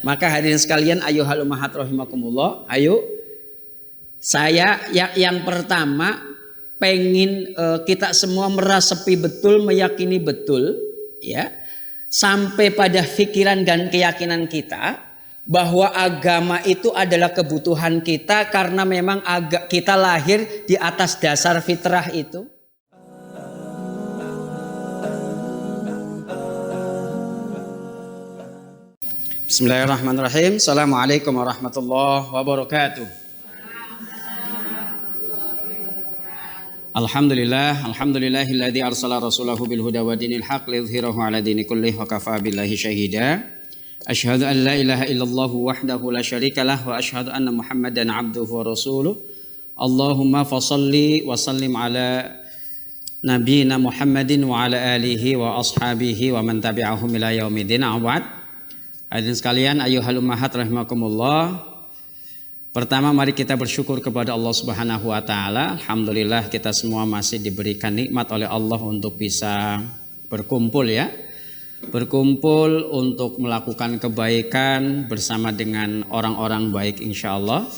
Maka hadirin sekalian, ayyuhal ummahat rahimakumullah, ayo saya yang pertama pengen kita semua meresapi betul, meyakini betul ya, sampai pada pikiran dan keyakinan kita bahwa agama itu adalah kebutuhan kita karena memang kita lahir di atas dasar fitrah itu. Bismillahirrahmanirrahim. Assalamualaikum warahmatullahi wabarakatuh. Alhamdulillahilladzi arsala rasulahu bil huda wa dinil haqq liyudhhirahu ala dini kullih wa kafa billahi syahida. Asyhadu an la ilaha illallah wahdahu la syarikalah wa asyhadu anna Muhammadan abduhu wa rasuluh. Allahumma fashalli wa sallim ala nabiyyina Muhammadin wa ala alihi wa ashabihi wa man tabi'ahum ila yaumiddin. Awad. Hadirin sekalian, ayyuhal ummahat rahimakumullah. Pertama, mari kita bersyukur kepada Allah Subhanahu wa taala. Alhamdulillah kita semua masih diberikan nikmat oleh Allah untuk bisa berkumpul ya. Berkumpul untuk melakukan kebaikan bersama dengan orang-orang baik insyaallah.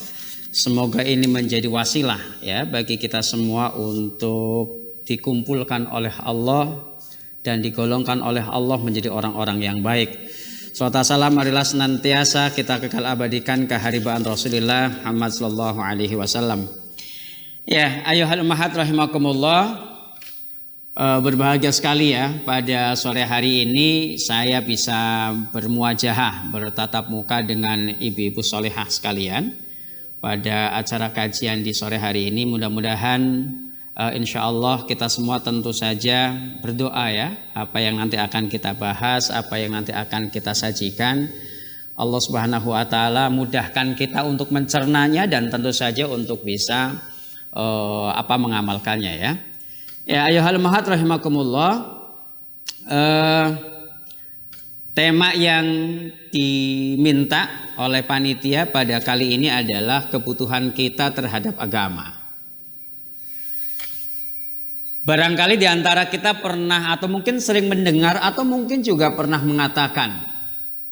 Semoga ini menjadi wasilah ya bagi kita semua untuk dikumpulkan oleh Allah dan digolongkan oleh Allah menjadi orang-orang yang baik. Salawat salam marilah senantiasa kita kekal abadikan keharibaan Rasulullah Muhammad sallallahu alaihi wasallam. Ya, ayyuhal ummahat rahimakumullah. Berbahagia sekali ya pada sore hari ini saya bisa bermuajahah, bertatap muka dengan ibu-ibu solehah sekalian pada acara kajian di sore hari ini. Mudah-mudahan insya Allah kita semua tentu saja berdoa ya, apa yang nanti akan kita bahas, apa yang nanti akan kita sajikan, Allah Subhanahu wa taala mudahkan kita untuk mencernanya dan tentu saja untuk bisa mengamalkannya ya. Ya ayyuhal ummahat rahimakumullah. Tema yang diminta oleh panitia pada kali ini adalah kebutuhan kita terhadap agama. Barangkali di antara kita pernah atau mungkin sering mendengar atau mungkin juga pernah mengatakan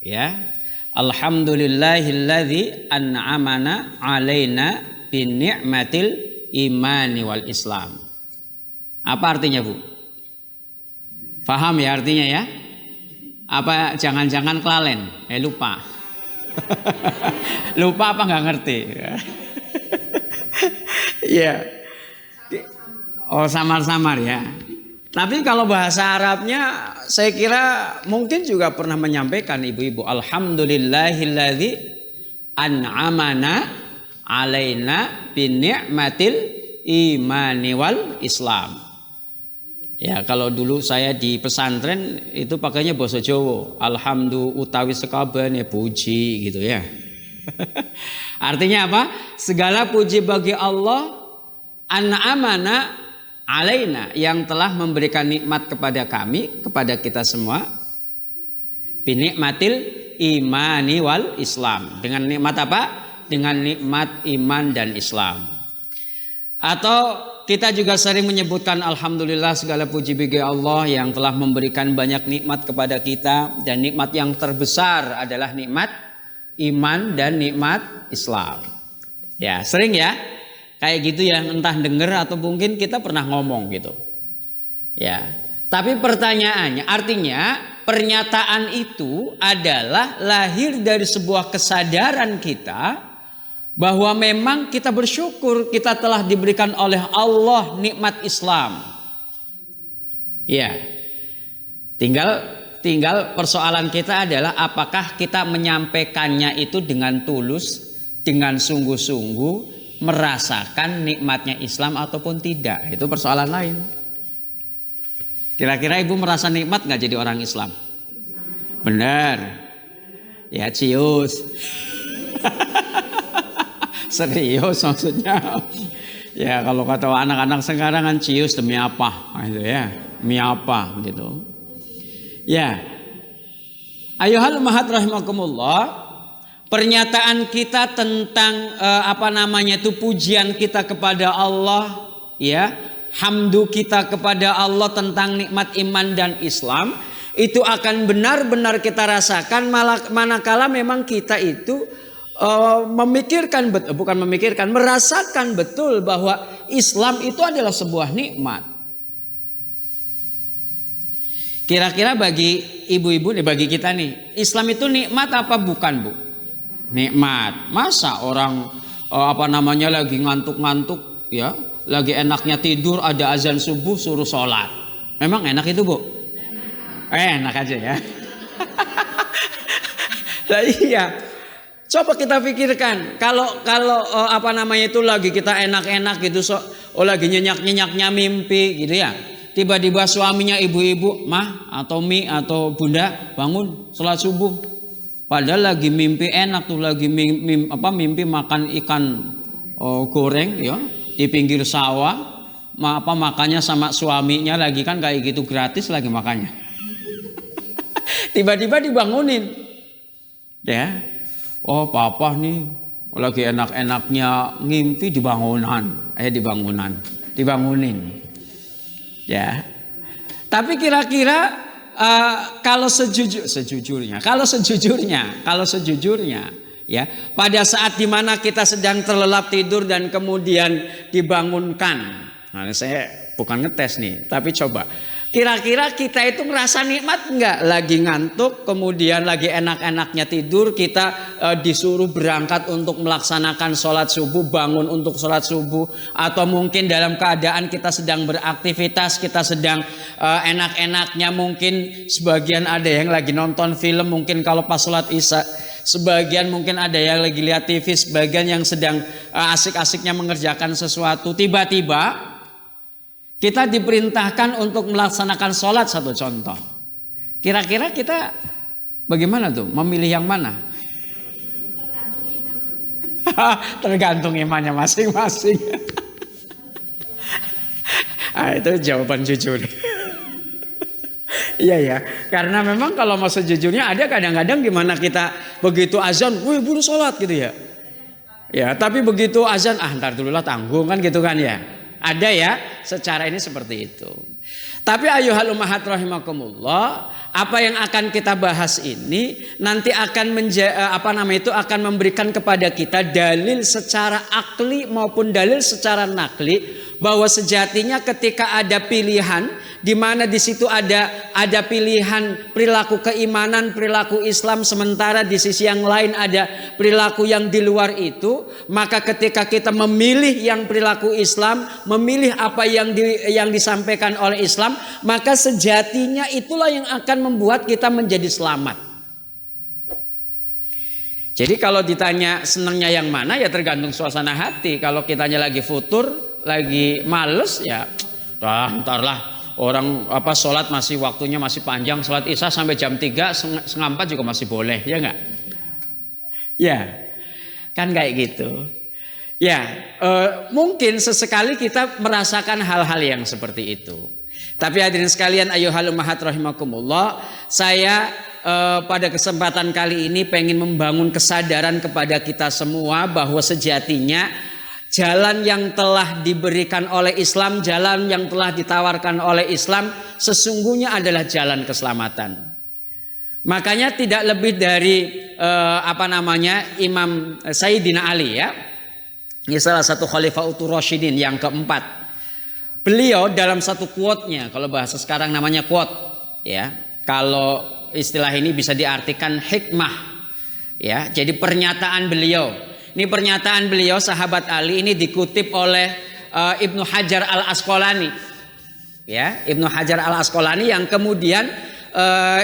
ya, alhamdulillahilladzi an'amana alaina bi ni'matil imani wal islam. Apa artinya, Bu? Paham ya artinya ya? Apa jangan-jangan kelalen? Lupa. Lupa apa nggak ngerti? Ya. Oh samar-samar ya. Tapi kalau bahasa Arabnya saya kira mungkin juga pernah menyampaikan ibu-ibu. Alhamdulillahilladzi an'amana alaina bi ni'matil imani wal islam. Ya kalau dulu saya di pesantren itu pakainya bahasa Jawa. Alhamdulillah utawi sekabehane puji gitu ya. Artinya apa? Segala puji bagi Allah an'amana alaina yang telah memberikan nikmat kepada kami, kepada kita semua, binikmatil imani wal islam. Dengan nikmat apa? Dengan nikmat iman dan Islam. Atau kita juga sering menyebutkan alhamdulillah segala puji bagi Allah yang telah memberikan banyak nikmat kepada kita, dan nikmat yang terbesar adalah nikmat iman dan nikmat Islam. Ya sering ya kayak gitu ya, entah dengar atau mungkin kita pernah ngomong gitu. Ya. Tapi pertanyaannya, artinya pernyataan itu adalah lahir dari sebuah kesadaran kita bahwa memang kita bersyukur kita telah diberikan oleh Allah nikmat Islam. Ya. Tinggal persoalan kita adalah apakah kita menyampaikannya itu dengan tulus, dengan sungguh-sungguh merasakan nikmatnya Islam ataupun tidak. Itu persoalan lain. Kira-kira ibu merasa nikmat gak jadi orang Islam? Benar. Ya cius. Serius maksudnya. Ya kalau kata anak-anak sekarang kan cius demi apa gitu ya. Demi apa gitu. Ya. Ayyuhal ummahat rahimakumullah. Pernyataan kita tentang pujian kita kepada Allah ya, hamdu kita kepada Allah tentang nikmat iman dan Islam itu akan benar-benar kita rasakan manakala memang kita itu merasakan betul bahwa Islam itu adalah sebuah nikmat. Kira-kira bagi ibu-ibu nih, bagi kita nih, Islam itu nikmat apa bukan, Bu? Nikmat. Masa orang lagi ngantuk-ngantuk ya, lagi enaknya tidur, ada azan subuh suruh sholat. Memang enak itu, Bu? Enak aja ya. Nah, iya. Coba kita pikirkan, kalau itu lagi kita enak-enak gitu, lagi nyenyak-nyenyaknya mimpi gitu ya. Tiba-tiba suaminya ibu-ibu, "Mah atau Mi atau Bunda, bangun sholat subuh." Padahal lagi mimpi enak tuh, lagi mimpi makan ikan goreng ya di pinggir sawah. Makannya sama suaminya lagi, kan kayak gitu gratis lagi makannya. Tiba-tiba dibangunin. Ya. Oh, papa nih lagi enak-enaknya ngimpi dibangunin. Ya. Tapi kira-kira kalau sejujurnya ya, pada saat dimana kita sedang terlelap tidur dan kemudian dibangunkan. Nah, saya bukan ngetes nih, tapi coba. Kira-kira kita itu merasa nikmat enggak? Lagi ngantuk, kemudian lagi enak-enaknya tidur, kita disuruh berangkat untuk melaksanakan sholat subuh, bangun untuk sholat subuh, atau mungkin dalam keadaan kita sedang beraktivitas, kita sedang enak-enaknya, mungkin sebagian ada yang lagi nonton film, mungkin kalau pas sholat isya, sebagian mungkin ada yang lagi lihat TV, sebagian yang sedang asik-asiknya mengerjakan sesuatu. Tiba-tiba kita diperintahkan untuk melaksanakan sholat, satu contoh. Kira-kira kita bagaimana tuh? Memilih yang mana? Tergantung imannya masing-masing. Itu jawaban jujur. Iya ya, karena memang kalau mau sejujurnya ada kadang-kadang gimana kita begitu azan, wih buru sholat gitu ya. Ya, tapi begitu azan, ntar dulu lah, tanggung kan gitu kan ya. Ada ya, secara ini seperti itu. Tapi ayuhal ummahat rahimakumullah, apa yang akan kita bahas ini nanti akan akan memberikan kepada kita dalil secara akli maupun dalil secara nakli bahwa sejatinya ketika ada pilihan, di mana di situ ada pilihan perilaku keimanan, perilaku Islam, sementara di sisi yang lain ada perilaku yang di luar itu, maka ketika kita memilih yang perilaku Islam, memilih apa yang disampaikan oleh Islam, maka sejatinya itulah yang akan membuat kita menjadi selamat. Jadi kalau ditanya senangnya yang mana, ya tergantung suasana hati. Kalau kitanya lagi futur, lagi males, ya ntarlah. Orang sholat masih waktunya masih panjang, sholat isya sampai jam 3, setengah 4 juga masih boleh, ya enggak? Ya, kan kayak gitu. Ya, mungkin sesekali kita merasakan hal-hal yang seperti itu. Tapi hadirin sekalian, ayyuhal ummahat rahimakumullah, saya pada kesempatan kali ini pengen membangun kesadaran kepada kita semua bahwa sejatinya jalan yang telah diberikan oleh Islam, jalan yang telah ditawarkan oleh Islam sesungguhnya adalah jalan keselamatan. Makanya tidak lebih dari Imam Sayyidina Ali ya. Ini salah satu Khalifatul Rasyidin yang keempat. Beliau dalam satu quote-nya, kalau bahasa sekarang namanya quote ya. Kalau istilah ini bisa diartikan hikmah ya. Jadi pernyataan beliau. Ini pernyataan beliau sahabat Ali, ini dikutip oleh Ibnu Hajar Al-Asqalani. Ya, Ibnu Hajar Al-Asqalani yang kemudian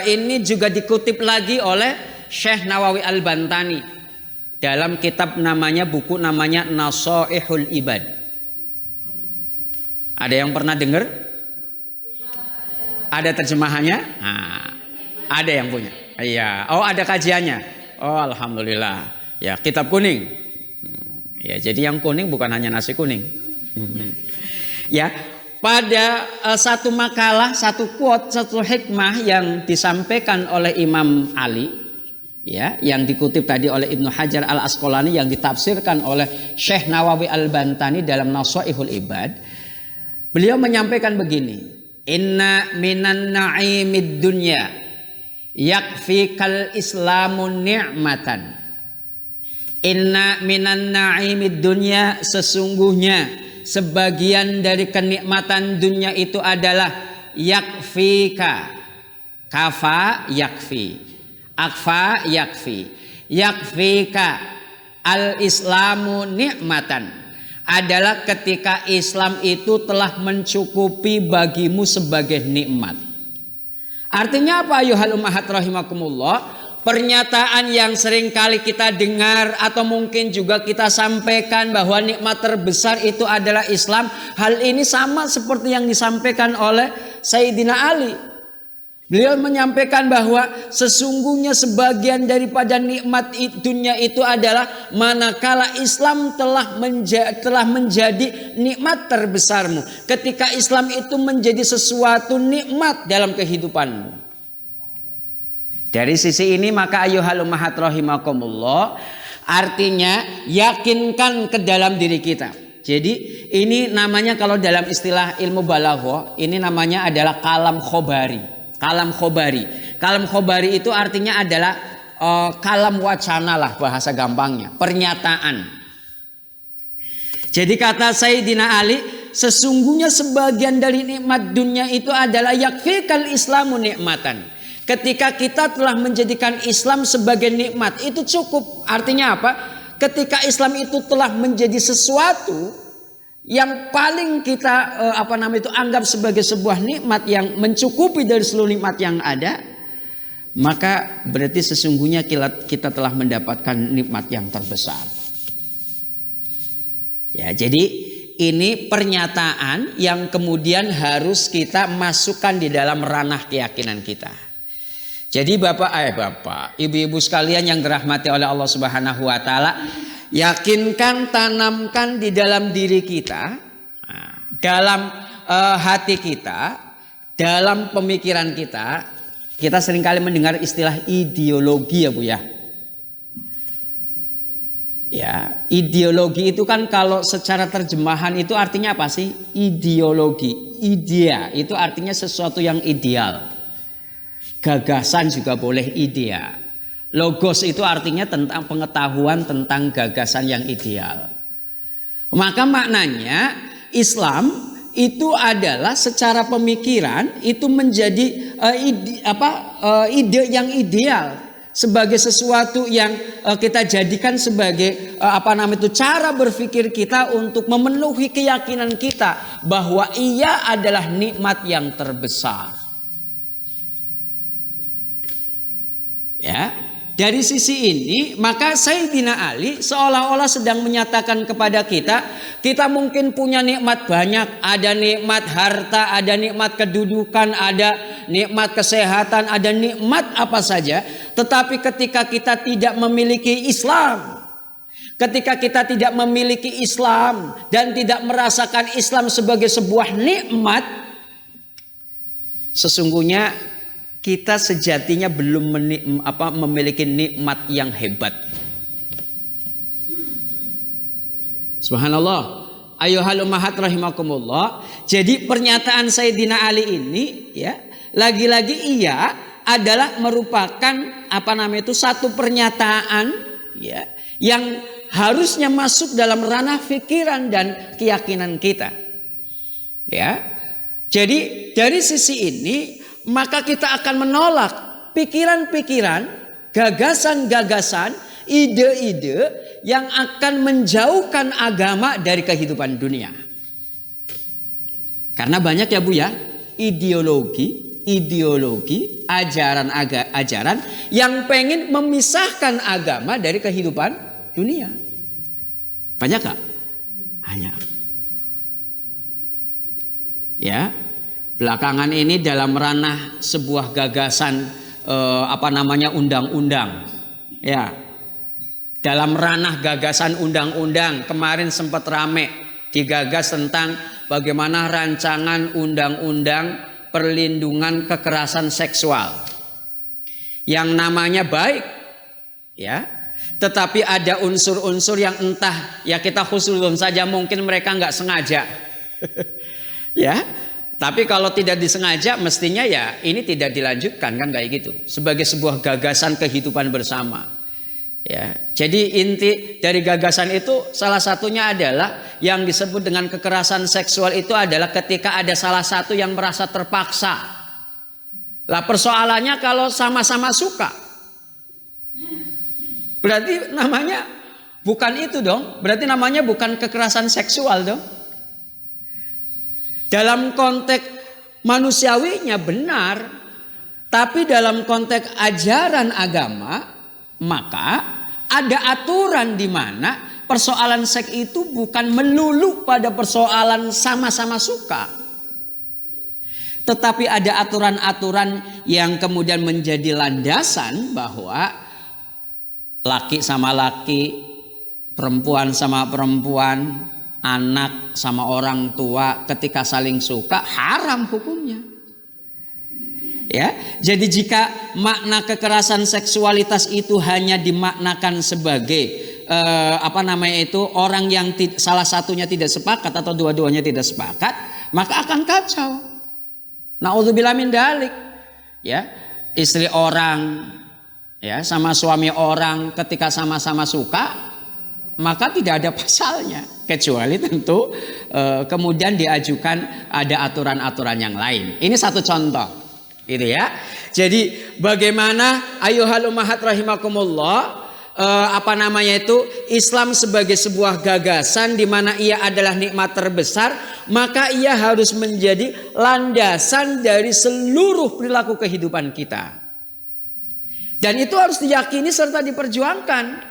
ini juga dikutip lagi oleh Syekh Nawawi Al-Bantani dalam buku namanya Nasaihul Ibad. Ada yang pernah dengar? Ada terjemahannya? Nah, ada yang punya. Iya. Oh, ada kajiannya. Oh, alhamdulillah. Ya, kitab kuning. Ya, jadi yang kuning bukan hanya nasi kuning. Ya, pada satu makalah, satu quote, satu hikmah yang disampaikan oleh Imam Ali, ya, yang dikutip tadi oleh Ibnu Hajar Al-Asqalani, yang ditafsirkan oleh Syekh Nawawi Al-Bantani dalam Nasaihul Ibad. Beliau menyampaikan begini, Inna minan na'imid dunya yakfikal islamu ni'matan. Inna minan na'imid dunya, sesungguhnya sebagian dari kenikmatan dunia itu adalah yakfika. Kafa yakfi, akfa yakfi, yakfika al islamu ni'matan, adalah ketika Islam itu telah mencukupi bagimu sebagai nikmat. Artinya apa ayuhal ummahat rahimakumullah? Pernyataan yang sering kali kita dengar atau mungkin juga kita sampaikan bahwa nikmat terbesar itu adalah Islam. Hal ini sama seperti yang disampaikan oleh Sayyidina Ali. Beliau menyampaikan bahwa sesungguhnya sebagian daripada nikmat dunia itu adalah manakala Islam telah menjadi nikmat terbesarmu. Ketika Islam itu menjadi sesuatu nikmat dalam kehidupanmu. Dari sisi ini maka ayyuhal ummahat rahimakumullah, artinya yakinkan ke dalam diri kita. Jadi ini namanya kalau dalam istilah ilmu balaghah ini namanya adalah kalam khobari. Kalam khobari. Kalam khobari itu artinya adalah kalam wacana lah bahasa gampangnya. Pernyataan. Jadi kata Sayyidina Ali, sesungguhnya sebagian dari nikmat dunia itu adalah yakfikal islamu nikmatan. Ketika kita telah menjadikan Islam sebagai nikmat, itu cukup. Artinya apa? Ketika Islam itu telah menjadi sesuatu yang paling kita anggap sebagai sebuah nikmat yang mencukupi dari seluruh nikmat yang ada, maka berarti sesungguhnya kita telah mendapatkan nikmat yang terbesar. Ya, jadi ini pernyataan yang kemudian harus kita masukkan di dalam ranah keyakinan kita. Jadi bapak, ibu-ibu sekalian yang dirahmati oleh Allah Subhanahu wa taala, yakinkan, tanamkan di dalam diri kita, dalam hati kita, dalam pemikiran kita. Kita seringkali mendengar istilah ideologi ya Bu ya. Ya, ideologi itu kan kalau secara terjemahan itu artinya apa sih? Ideologi, idea itu artinya sesuatu yang ideal. Gagasan juga boleh idea. Logos itu artinya tentang pengetahuan tentang gagasan yang ideal. Maka maknanya Islam itu adalah secara pemikiran itu menjadi ide yang ideal, sebagai sesuatu yang kita jadikan sebagai cara berpikir kita untuk memenuhi keyakinan kita bahwa ia adalah nikmat yang terbesar. Ya, dari sisi ini maka Sayyidina Ali seolah-olah sedang menyatakan kepada kita, kita mungkin punya nikmat banyak, ada nikmat harta, ada nikmat kedudukan, ada nikmat kesehatan, ada nikmat apa saja, tetapi ketika kita tidak memiliki Islam, ketika kita tidak memiliki Islam dan tidak merasakan Islam sebagai sebuah nikmat, sesungguhnya kita sejatinya belum memiliki nikmat yang hebat. Subhanallah. Ayyuhal ummahat rahimakumullah. Jadi pernyataan Sayyidina Ali ini ya, lagi-lagi ia adalah merupakan satu pernyataan ya yang harusnya masuk dalam ranah pikiran dan keyakinan kita. Ya. Jadi dari sisi ini maka kita akan menolak pikiran-pikiran, gagasan-gagasan, ide-ide yang akan menjauhkan agama dari kehidupan dunia. Karena banyak ya Bu ya, ideologi, ajaran yang pengen memisahkan agama dari kehidupan dunia. Banyak gak? Hanya. Ya. Belakangan ini dalam ranah sebuah gagasan undang-undang. Ya. Dalam ranah gagasan undang-undang kemarin sempat rame digagas tentang bagaimana rancangan undang-undang perlindungan kekerasan seksual. Yang namanya baik. Ya. Tetapi ada unsur-unsur yang entah ya kita khususkan saja mungkin mereka nggak sengaja. Ya. Tapi kalau tidak disengaja mestinya ya ini tidak dilanjutkan kan kayak gitu. Sebagai sebuah gagasan kehidupan bersama. Ya, jadi inti dari gagasan itu salah satunya adalah yang disebut dengan kekerasan seksual itu adalah ketika ada salah satu yang merasa terpaksa. Lah persoalannya kalau sama-sama suka, berarti namanya bukan itu dong. Berarti namanya bukan kekerasan seksual dong. Dalam konteks manusiawinya benar, tapi dalam konteks ajaran agama maka ada aturan di mana persoalan seks itu bukan melulu pada persoalan sama-sama suka. Tetapi ada aturan-aturan yang kemudian menjadi landasan bahwa laki sama laki, perempuan sama perempuan, anak sama orang tua ketika saling suka haram hukumnya. Ya, jadi jika makna kekerasan seksualitas itu hanya dimaknakan sebagai orang yang salah satunya tidak sepakat atau dua-duanya tidak sepakat, maka akan kacau. Nauzubillah min dzalik. Ya, istri orang ya sama suami orang ketika sama-sama suka, maka tidak ada pasalnya kecuali tentu kemudian diajukan ada aturan-aturan yang lain. Ini satu contoh. Gitu ya. Jadi bagaimana ayyuhal ummahat rahimakumullah Islam sebagai sebuah gagasan di mana ia adalah nikmat terbesar, maka ia harus menjadi landasan dari seluruh perilaku kehidupan kita. Dan itu harus diyakini serta diperjuangkan.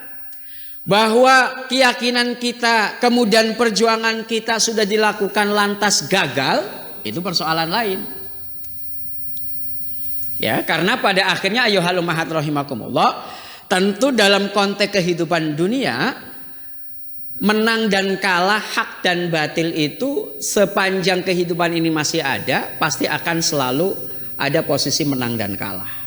Bahwa keyakinan kita kemudian perjuangan kita sudah dilakukan lantas gagal, itu persoalan lain. Ya, karena pada akhirnya ayyuhal ummahat rahimakumullah, tentu dalam konteks kehidupan dunia menang dan kalah, hak dan batil itu sepanjang kehidupan ini masih ada, pasti akan selalu ada posisi menang dan kalah.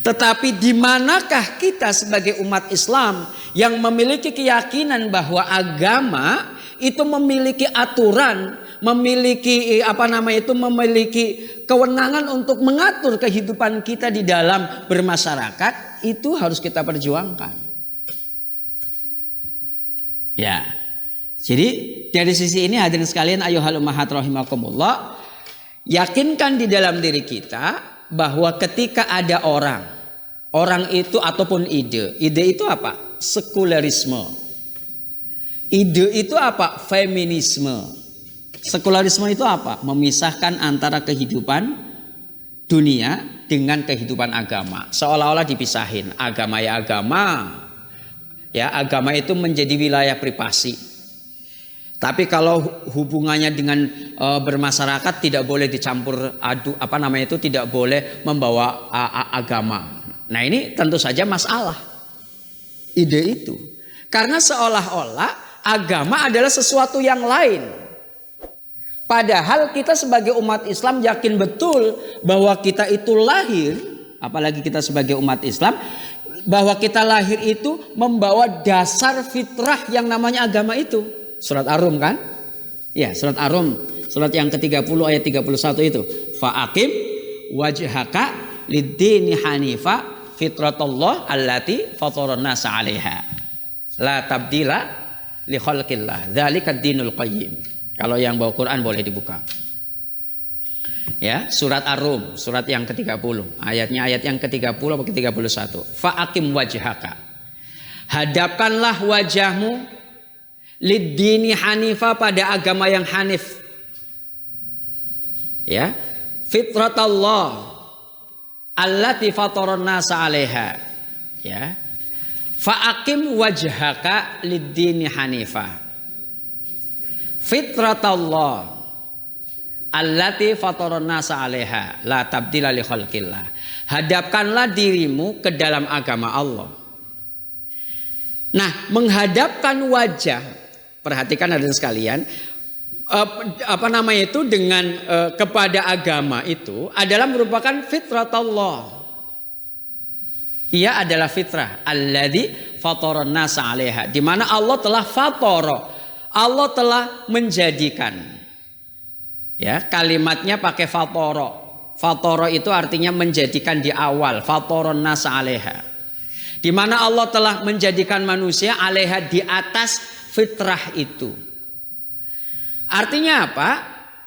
Tetapi di manakah kita sebagai umat Islam yang memiliki keyakinan bahwa agama itu memiliki aturan, memiliki memiliki kewenangan untuk mengatur kehidupan kita di dalam bermasyarakat, itu harus kita perjuangkan. Ya. Jadi dari sisi ini hadirin sekalian ayyuhal ummahat rahimakumullah, yakinkan di dalam diri kita bahwa ketika ada orang itu ataupun ide itu apa? Sekularisme. Ide itu apa? Feminisme. Sekularisme itu apa? Memisahkan antara kehidupan dunia dengan kehidupan agama. Seolah-olah dipisahin. Agama ya agama. Ya, agama itu menjadi wilayah privasi. Tapi kalau hubungannya dengan bermasyarakat tidak boleh dicampur aduk, tidak boleh membawa agama. Nah, ini tentu saja masalah. Ide itu. Karena seolah-olah agama adalah sesuatu yang lain. Padahal kita sebagai umat Islam yakin betul bahwa kita itu lahir, apalagi kita sebagai umat Islam, bahwa kita lahir itu membawa dasar fitrah yang namanya agama itu. Surat Ar-Rum kan? Ya, surat Ar-Rum, surat yang ke-30 ayat 31 itu. Fa'aqim wajhaka lid-dini hanifa fitratallah allati fataran nasa 'alaiha. La tabdila li khalqillah. Dzalikad dinul qayyim. Kalau yang bawa Quran boleh dibuka. Ya, surat Ar-Rum, surat yang ke-30. Ayatnya ayat yang ke-30 atau ke-31. Fa'aqim wajhaka. Hadapkanlah wajahmu lid-dini hanifa, pada agama yang hanif. Ya. Fitratallah allati fataran nasa 'alaiha. Ya. Fa'aqim wajhaka lid-dini hanifa. Fitratallah allati fataran nasa 'alaiha la tabdila li khalqillah. Hadapkanlah dirimu ke dalam agama Allah. Nah, menghadapkan wajah, perhatikan hadirin sekalian, dengan kepada agama itu adalah merupakan fitratallah. Ia adalah fitrah alladzi fataran nasa 'alaiha, di mana Allah telah fatara, Allah telah menjadikan Ya, kalimatnya pakai fatoro. Fatoro itu artinya menjadikan di awal. Fatoron nasa aleha. Di mana Allah telah menjadikan manusia aleha di atas fitrah itu. Artinya apa?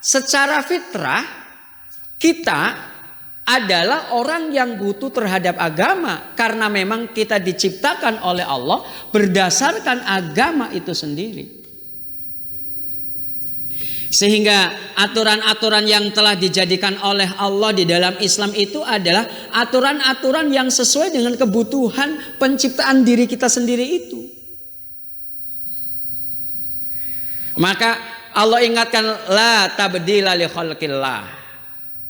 Secara fitrah kita adalah orang yang butuh terhadap agama karena memang kita diciptakan oleh Allah berdasarkan agama itu sendiri. Sehingga aturan-aturan yang telah dijadikan oleh Allah di dalam Islam itu adalah aturan-aturan yang sesuai dengan kebutuhan penciptaan diri kita sendiri itu. Maka Allah ingatkan la tabdila li khalqillah.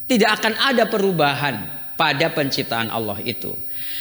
Tidak akan ada perubahan pada penciptaan Allah itu.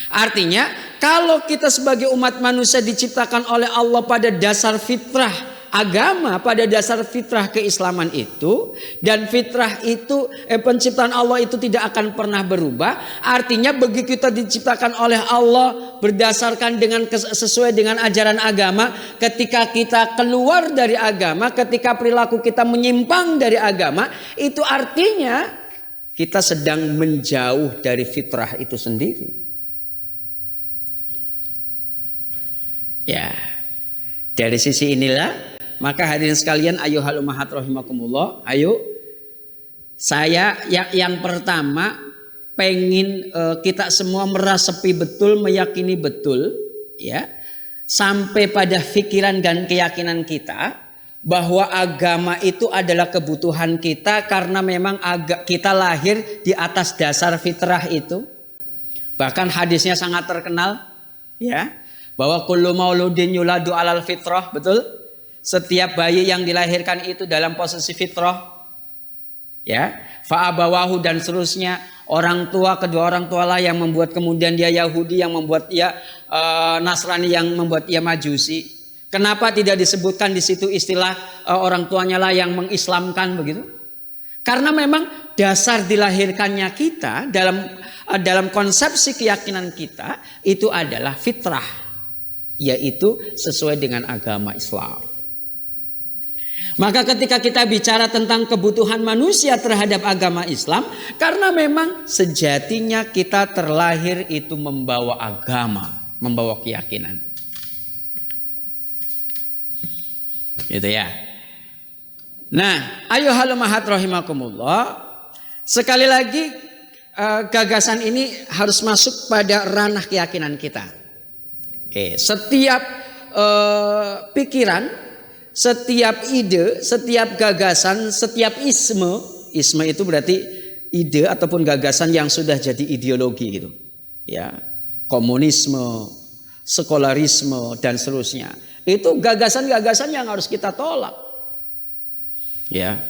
Artinya kalau kita sebagai umat manusia diciptakan oleh Allah pada dasar fitrah agama, pada dasar fitrah keislaman itu, dan fitrah itu penciptaan Allah itu tidak akan pernah berubah. Artinya begitu kita diciptakan oleh Allah berdasarkan dengan sesuai dengan ajaran agama, ketika kita keluar dari agama, ketika perilaku kita menyimpang dari agama, itu artinya kita sedang menjauh dari fitrah itu sendiri. Ya, dari sisi inilah maka hadirin sekalian, ayyuhal ummahat rahimakumullah, ayo saya yang pertama pengen kita semua meresapi betul, meyakini betul, ya, sampai pada pikiran dan keyakinan kita bahwa agama itu adalah kebutuhan kita karena memang kita lahir di atas dasar fitrah itu. Bahkan hadisnya sangat terkenal, ya, bahwa kullu mauludin yuladu alal fitrah, betul? Setiap bayi yang dilahirkan itu dalam posisi fitrah, ya, fa'abawahu dan seterusnya. Kedua orang tua lah yang membuat kemudian dia Yahudi, yang membuat dia Nasrani, yang membuat dia Majusi. Kenapa tidak disebutkan di situ istilah orang tuanya lah yang mengislamkan begitu? Karena memang dasar dilahirkannya kita dalam konsepsi keyakinan kita itu adalah fitrah, yaitu sesuai dengan agama Islam. Maka ketika kita bicara tentang kebutuhan manusia terhadap agama Islam, karena memang sejatinya kita terlahir itu membawa agama, membawa keyakinan. Gitu ya. Nah, ayyuhal ummahat rahimakumullah, sekali lagi gagasan ini harus masuk pada ranah keyakinan kita. Setiap pikiran, setiap ide, setiap gagasan, setiap isme itu berarti ide ataupun gagasan yang sudah jadi ideologi gitu. Ya, komunisme, sekularisme dan seterusnya. Itu gagasan-gagasan yang harus kita tolak. Ya,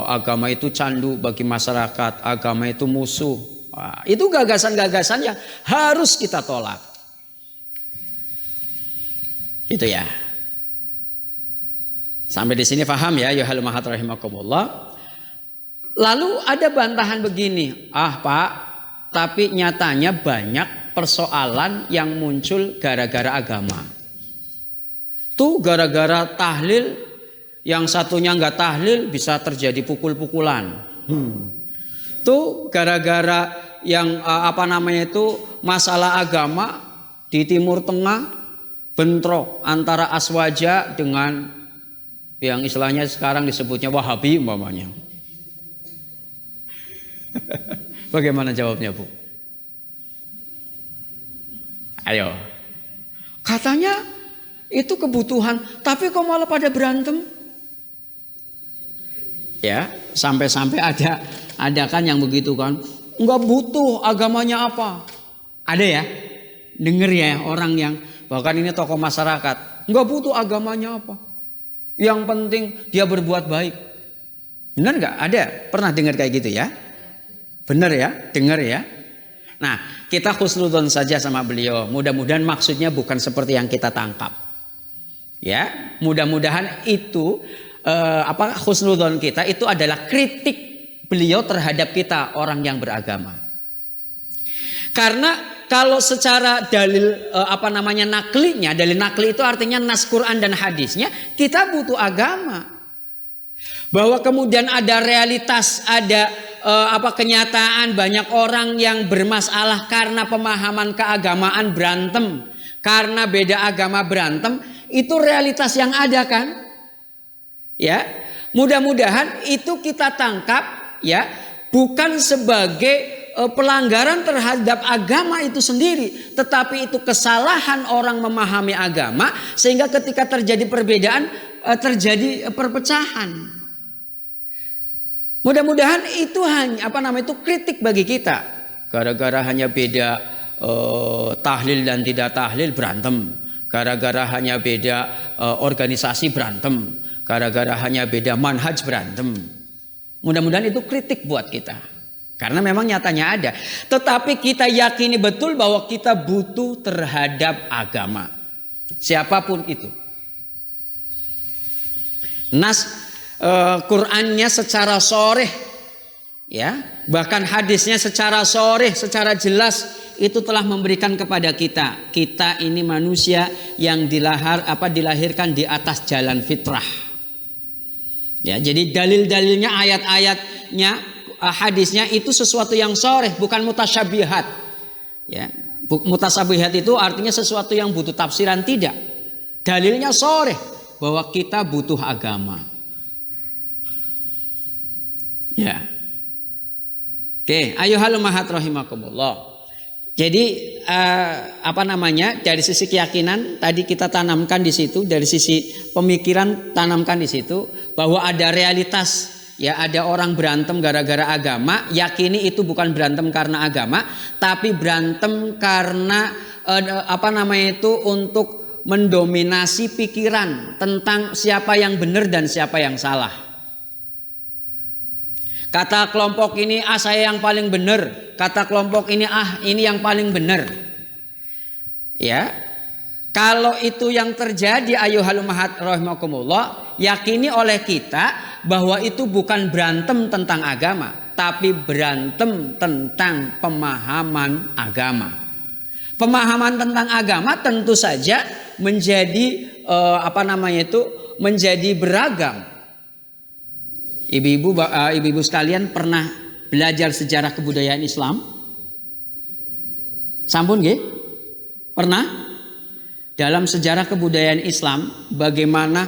agama itu candu bagi masyarakat, agama itu musuh. Itu gagasan-gagasan yang harus kita tolak. Itu ya. Sampai di sini paham ya, ya halumahat rahimakumullah. Lalu ada bantahan begini, Pak, tapi nyatanya banyak persoalan yang muncul gara-gara agama. Tuh gara-gara tahlil, yang satunya nggak tahlil bisa terjadi pukul-pukulan. Tuh gara-gara yang masalah agama di Timur Tengah bentrok antara Aswaja dengan yang istilahnya sekarang disebutnya Wahabi umpamanya. Bagaimana jawabnya, Bu? Ayo. Katanya itu kebutuhan, tapi kok malah pada berantem? Ya, sampai-sampai ada kan yang begitu kan, nggak butuh agamanya apa? Ada ya, denger ya orang yang bahkan ini tokoh masyarakat, nggak butuh agamanya apa? Yang penting dia berbuat baik. Benar nggak? Ada pernah dengar kayak gitu ya? Benar ya, dengar ya. Nah, kita husnudzon saja sama beliau. Mudah-mudahan maksudnya bukan seperti yang kita tangkap. Ya, mudah-mudahan itu husnudzon kita itu adalah kritik beliau terhadap kita orang yang beragama. Karena kalau secara dalil naklinya, dalil nakli itu artinya nas Quran dan hadisnya, kita butuh agama. Bahwa kemudian ada realitas, ada kenyataan banyak orang yang bermasalah karena pemahaman keagamaan berantem, karena beda agama berantem, itu realitas yang ada kan? Ya, mudah-mudahan itu kita tangkap ya, bukan sebagai pelanggaran terhadap agama itu sendiri, tetapi itu kesalahan orang memahami agama sehingga ketika terjadi perbedaan terjadi perpecahan. Mudah-mudahan itu hanya itu kritik bagi kita. Gara-gara hanya beda tahlil dan tidak tahlil berantem. Gara-gara hanya beda organisasi berantem. Gara-gara hanya beda manhaj berantem. Mudah-mudahan itu kritik buat kita. Karena memang nyatanya ada. Tetapi kita yakini betul bahwa kita butuh terhadap agama. Siapapun itu. Qur'annya secara sharih ya, bahkan hadisnya secara sharih, secara jelas itu telah memberikan kepada kita ini manusia yang dilahirkan di atas jalan fitrah. Ya, jadi dalil-dalilnya, ayat-ayatnya, hadisnya itu sesuatu yang sharih, bukan mutasyabihat. Ya, mutasyabihat itu artinya sesuatu yang butuh tafsiran, tidak. Dalilnya sharih bahwa kita butuh agama. Ya. Oke, ayuhal ummahat rahimakumullah. Jadi dari sisi keyakinan tadi kita tanamkan di situ, dari sisi pemikiran tanamkan di situ bahwa ada realitas, ya, ada orang berantem gara-gara agama, yakini itu bukan berantem karena agama, tapi berantem karena untuk mendominasi pikiran tentang siapa yang benar dan siapa yang salah. Kata kelompok ini, saya yang paling benar. Kata kelompok ini, ini yang paling benar. Ya, kalau itu yang terjadi, ayuhal ummahat rahimakumullah, yakini oleh kita bahwa itu bukan berantem tentang agama, tapi berantem tentang pemahaman agama. Pemahaman tentang agama tentu saja menjadi menjadi beragam. Ibu-ibu sekalian pernah belajar sejarah kebudayaan Islam? Sampun nggih? Pernah? Dalam sejarah kebudayaan Islam bagaimana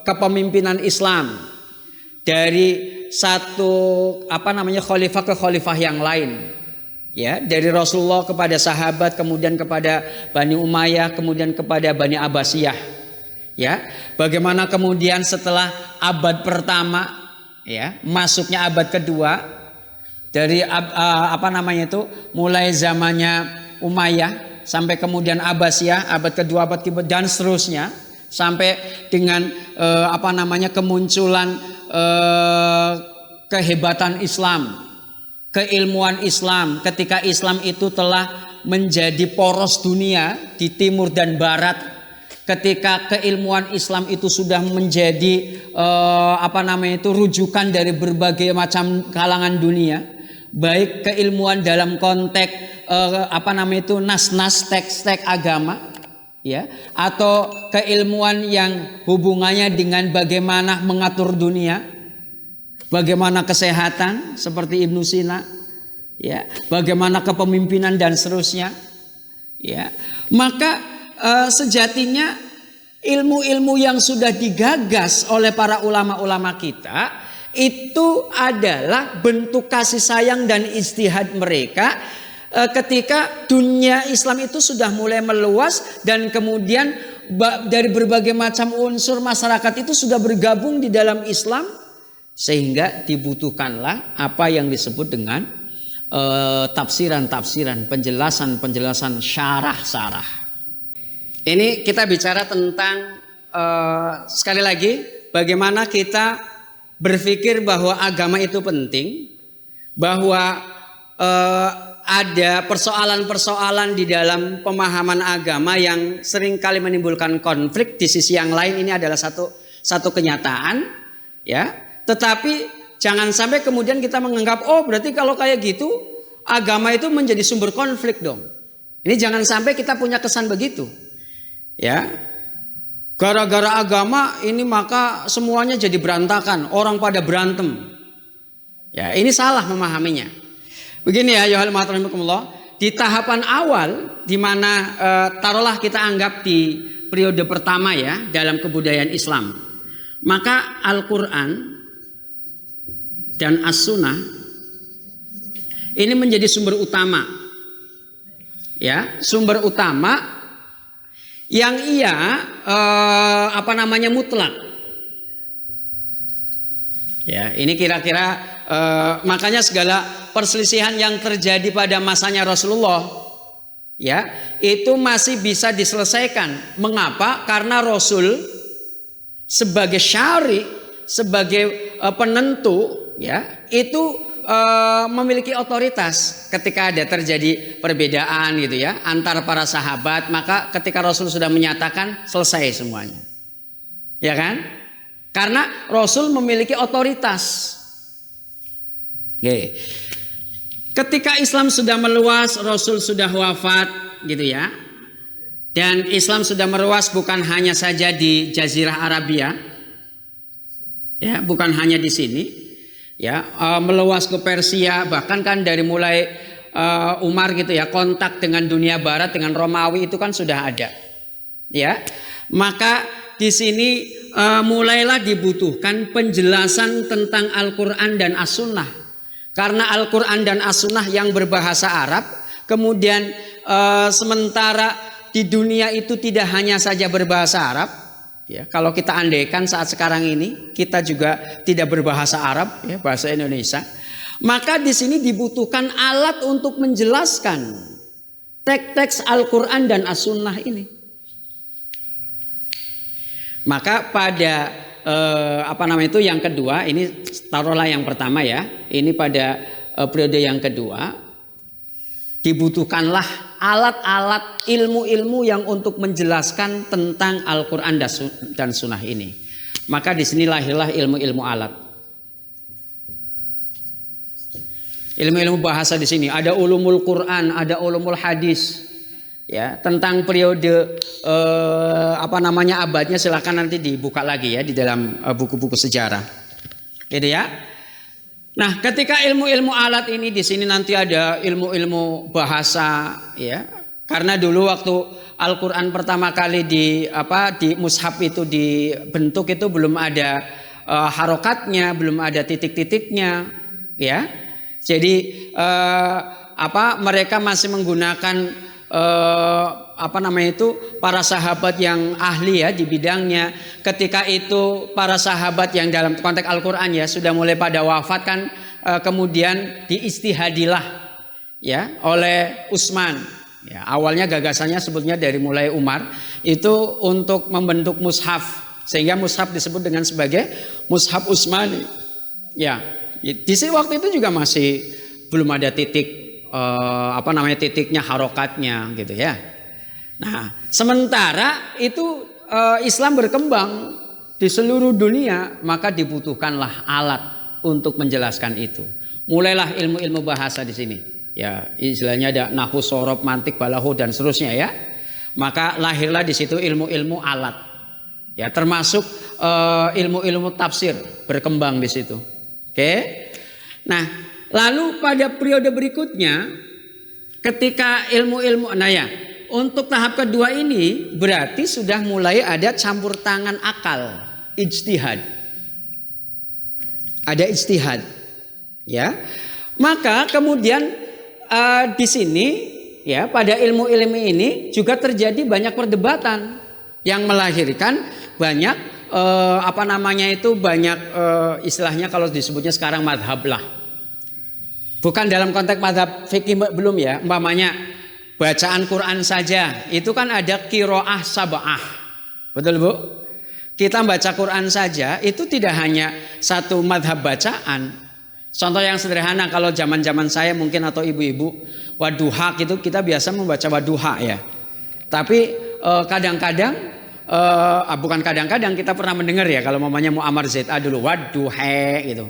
kepemimpinan Islam dari satu khalifah ke khalifah yang lain. Ya, dari Rasulullah kepada sahabat, kemudian kepada Bani Umayyah, kemudian kepada Bani Abbasiyah. Ya, bagaimana kemudian setelah abad pertama, ya, masuknya abad kedua, dari mulai zamannya Umayyah sampai kemudian Abbasiyah, abad kedua, abad kedua dan seterusnya sampai dengan kemunculan kehebatan Islam, keilmuan Islam, ketika Islam itu telah menjadi poros dunia di timur dan barat. Ketika keilmuan Islam itu sudah menjadi rujukan dari berbagai macam kalangan dunia, baik keilmuan dalam konteks nas-nas teks-teks agama, ya, atau keilmuan yang hubungannya dengan bagaimana mengatur dunia, bagaimana kesehatan seperti Ibnu Sina, ya, bagaimana kepemimpinan dan seterusnya, ya, maka sejatinya ilmu-ilmu yang sudah digagas oleh para ulama-ulama kita itu adalah bentuk kasih sayang dan ijtihad mereka ketika dunia Islam itu sudah mulai meluas dan kemudian dari berbagai macam unsur masyarakat itu sudah bergabung di dalam Islam, sehingga dibutuhkanlah apa yang disebut dengan tafsiran-tafsiran, penjelasan-penjelasan, syarah-syarah. Ini kita bicara tentang sekali lagi bagaimana kita berpikir bahwa agama itu penting, bahwa ada persoalan-persoalan di dalam pemahaman agama yang seringkali menimbulkan konflik. Di sisi yang lain ini adalah satu kenyataan, ya. Tetapi jangan sampai kemudian kita menganggap berarti kalau kayak gitu agama itu menjadi sumber konflik dong. Ini jangan sampai kita punya kesan begitu. Ya, Gara-gara agama ini maka semuanya jadi berantakan, orang pada berantem. Ya, ini salah memahaminya. Begini ya, ya di tahapan awal di mana taruhlah kita anggap di periode pertama ya dalam kebudayaan Islam. Maka Al-Qur'an dan As-Sunnah ini menjadi sumber utama. Ya, sumber utama yang mutlak. Ya, ini kira-kira makanya segala perselisihan yang terjadi pada masanya Rasulullah ya, itu masih bisa diselesaikan. Mengapa? Karena Rasul sebagai syari, sebagai penentu ya, itu memiliki otoritas ketika ada terjadi perbedaan gitu ya antara para sahabat, maka ketika Rasul sudah menyatakan selesai semuanya. Ya kan? Karena Rasul memiliki otoritas. Oke. Ketika Islam sudah meluas, Rasul sudah wafat gitu ya. Dan Islam sudah meluas bukan hanya saja di Jazirah Arabia. Ya, bukan hanya di sini. Ya, meluas ke Persia, bahkan kan dari mulai Umar gitu ya, kontak dengan dunia barat, dengan Romawi itu kan sudah ada. Ya. Maka di sini mulailah dibutuhkan penjelasan tentang Al-Qur'an dan As-Sunnah. Karena Al-Qur'an dan As-Sunnah yang berbahasa Arab, kemudian sementara di dunia itu tidak hanya saja berbahasa Arab. Ya, kalau kita andaikan saat sekarang ini kita juga tidak berbahasa Arab, ya, bahasa Indonesia, maka di sini dibutuhkan alat untuk menjelaskan teks-teks Al-Qur'an dan As-Sunnah ini. Maka pada yang kedua, ini taruhlah yang pertama ya, ini pada periode yang kedua dibutuhkanlah alat-alat ilmu-ilmu yang untuk menjelaskan tentang Al-Qur'an dan Sunnah ini. Maka di sini lahirlah ilmu-ilmu alat. Ilmu-ilmu bahasa di sini ada ulumul Quran, ada ulumul hadis. Ya, tentang periode abadnya silakan nanti dibuka lagi ya di dalam buku-buku sejarah. Gitu ya. Nah, ketika ilmu-ilmu alat ini di sini nanti ada ilmu-ilmu bahasa ya. Karena dulu waktu Al-Qur'an pertama kali di mushaf itu dibentuk itu belum ada harokatnya, belum ada titik-titiknya ya. Jadi mereka masih menggunakan para sahabat yang ahli ya di bidangnya. Ketika itu para sahabat yang dalam konteks Al-Qur'an ya sudah mulai pada wafat kan, kemudian diistihadilah ya oleh Utsman. Ya, awalnya gagasannya sebetulnya dari mulai Umar itu untuk membentuk mushaf, sehingga mushaf disebut dengan sebagai mushaf Utsmani. Ya, di sini waktu itu juga masih belum ada titik titiknya, harokatnya gitu ya. Nah, sementara itu Islam berkembang di seluruh dunia, maka dibutuhkanlah alat untuk menjelaskan itu. Mulailah ilmu-ilmu bahasa di sini. Ya, istilahnya ada nahwu, sorob, mantik, balaghah dan seterusnya ya. Maka lahirlah di situ ilmu-ilmu alat. Ya, termasuk ilmu-ilmu tafsir berkembang di situ. Oke. Nah, lalu pada periode berikutnya ketika ilmu-ilmu untuk tahap kedua ini berarti sudah mulai ada campur tangan akal, ijtihad. Ada ijtihad. Ya. Maka kemudian di sini ya pada ilmu-ilmu ini juga terjadi banyak perdebatan yang melahirkan banyak banyak istilahnya kalau disebutnya sekarang madhab lah. Bukan dalam konteks madhab fikih belum ya, umpamanya bacaan Quran saja itu kan ada qiraah sab'ah, betul Bu? Kita baca Quran saja itu tidak hanya satu madhab bacaan. Contoh yang sederhana kalau zaman-zaman saya mungkin atau ibu-ibu waduha itu kita biasa membaca waduha ya. Tapi kadang-kadang bukan kadang-kadang kita pernah mendengar ya kalau mamanya Muammar ZA dulu waduhe gitu.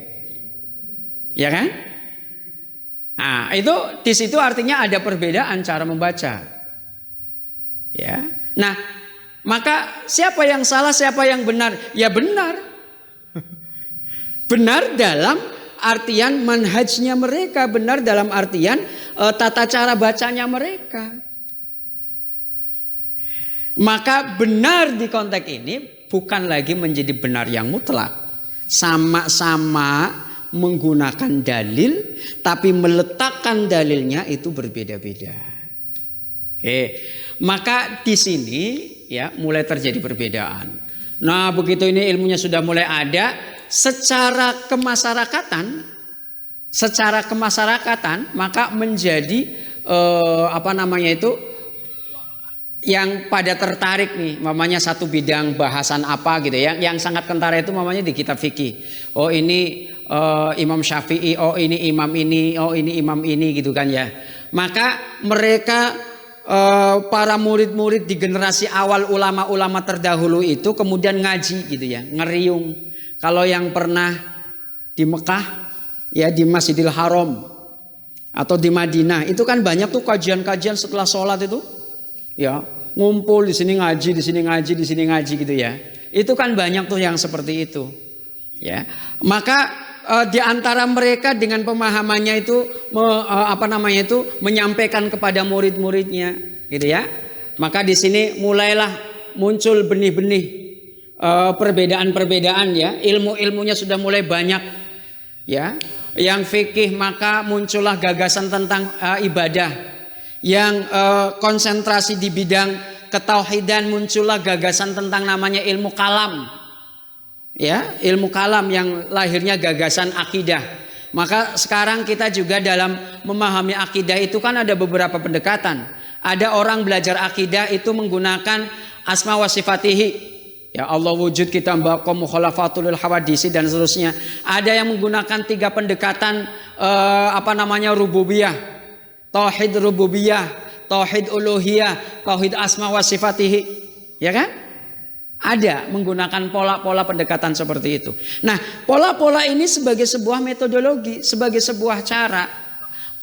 Ya kan? Nah, itu di situ artinya ada perbedaan cara membaca. Ya. Nah, Maka siapa yang salah, siapa yang benar? Ya benar. Benar dalam artian manhajnya mereka, benar dalam artian tata cara bacanya mereka. Maka benar di konteks ini bukan lagi menjadi benar yang mutlak. Sama-sama menggunakan dalil, tapi meletakkan dalilnya itu berbeda-beda. Maka di sini ya mulai terjadi perbedaan. Nah, begitu ini ilmunya sudah mulai ada, secara kemasyarakatan maka menjadi yang pada tertarik nih, mamanya satu bidang bahasan apa gitu ya, yang sangat kentara itu mamanya di kitab fikih. Oh ini Imam Syafi'i, oh ini imam ini, oh ini imam ini gitu kan ya. Maka mereka para murid-murid di generasi awal ulama-ulama terdahulu itu kemudian ngaji gitu ya, ngeriung. Kalau yang pernah di Mekah ya, di Masjidil Haram atau di Madinah itu kan banyak tuh kajian-kajian setelah sholat itu. Ya, ngumpul di sini ngaji, di sini ngaji, di sini ngaji gitu ya. Itu kan banyak tuh yang seperti itu. Ya. Maka di antara mereka dengan pemahamannya itu menyampaikan kepada murid-muridnya gitu ya. Maka di sini mulailah muncul benih-benih perbedaan-perbedaan ya. Ilmu-ilmunya sudah mulai banyak ya. Yang fikih maka muncullah gagasan tentang ibadah. Yang konsentrasi di bidang ketauhidan muncullah gagasan tentang namanya ilmu kalam. Ya, ilmu kalam yang lahirnya gagasan akidah. Maka sekarang kita juga dalam memahami akidah itu kan ada beberapa pendekatan. Ada orang belajar akidah itu menggunakan asma wa sifatihi. Ya, Allah wujud, kita baqa mukhalafatul hawadisi dan seterusnya. Ada yang menggunakan 3 pendekatan rububiyah. Tauhid rububiyah, tauhid uluhiyah, tauhid asma wa sifatihi. Ya kan? Ada menggunakan pola-pola pendekatan seperti itu. Nah, pola-pola ini sebagai sebuah metodologi, sebagai sebuah cara.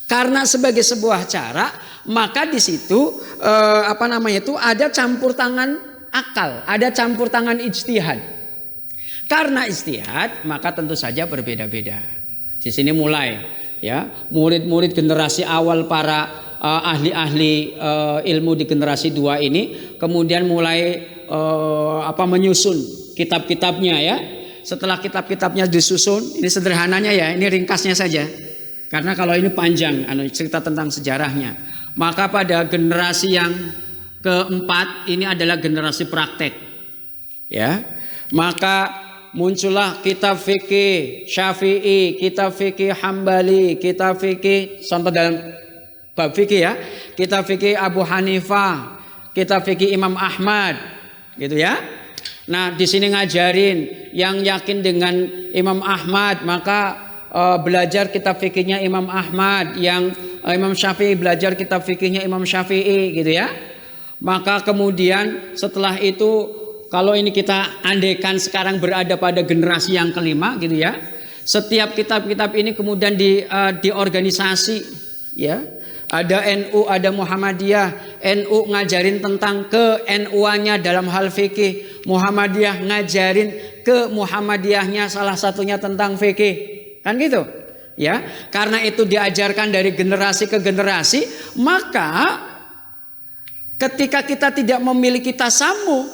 Karena sebagai sebuah cara, maka di situ ada campur tangan akal, ada campur tangan ijtihad. Karena ijtihad, maka tentu saja berbeda-beda. Di sini mulai ya, murid-murid generasi awal para ahli-ahli ilmu di generasi 2 ini kemudian mulai menyusun kitab-kitabnya ya. Setelah kitab-kitabnya disusun, ini sederhananya ya, ini ringkasnya saja. Karena kalau ini panjang cerita tentang sejarahnya. Maka pada generasi yang keempat ini adalah generasi praktek. Ya. Maka muncullah kitab fikih Syafi'i, kitab fikih Hambali, kitab fikih contoh dalam bab fikih ya, kitab fikih Abu Hanifah, kitab fikih Imam Ahmad, gitu ya. Nah, di sini ngajarin yang yakin dengan Imam Ahmad maka belajar kitab fikihnya Imam Ahmad, yang Imam Syafi'i belajar kitab fikihnya Imam Syafi'i, gitu ya. Maka kemudian setelah itu kalau ini kita andaikan sekarang berada pada generasi yang kelima gitu ya. Setiap kitab-kitab ini kemudian diorganisasi ya. Ada NU, ada Muhammadiyah. NU ngajarin tentang ke-NU-nya dalam hal fikih. Muhammadiyah ngajarin ke Muhammadiyahnya salah satunya tentang fikih. Kan gitu? Ya. Karena itu diajarkan dari generasi ke generasi, maka ketika kita tidak memiliki tasamuh,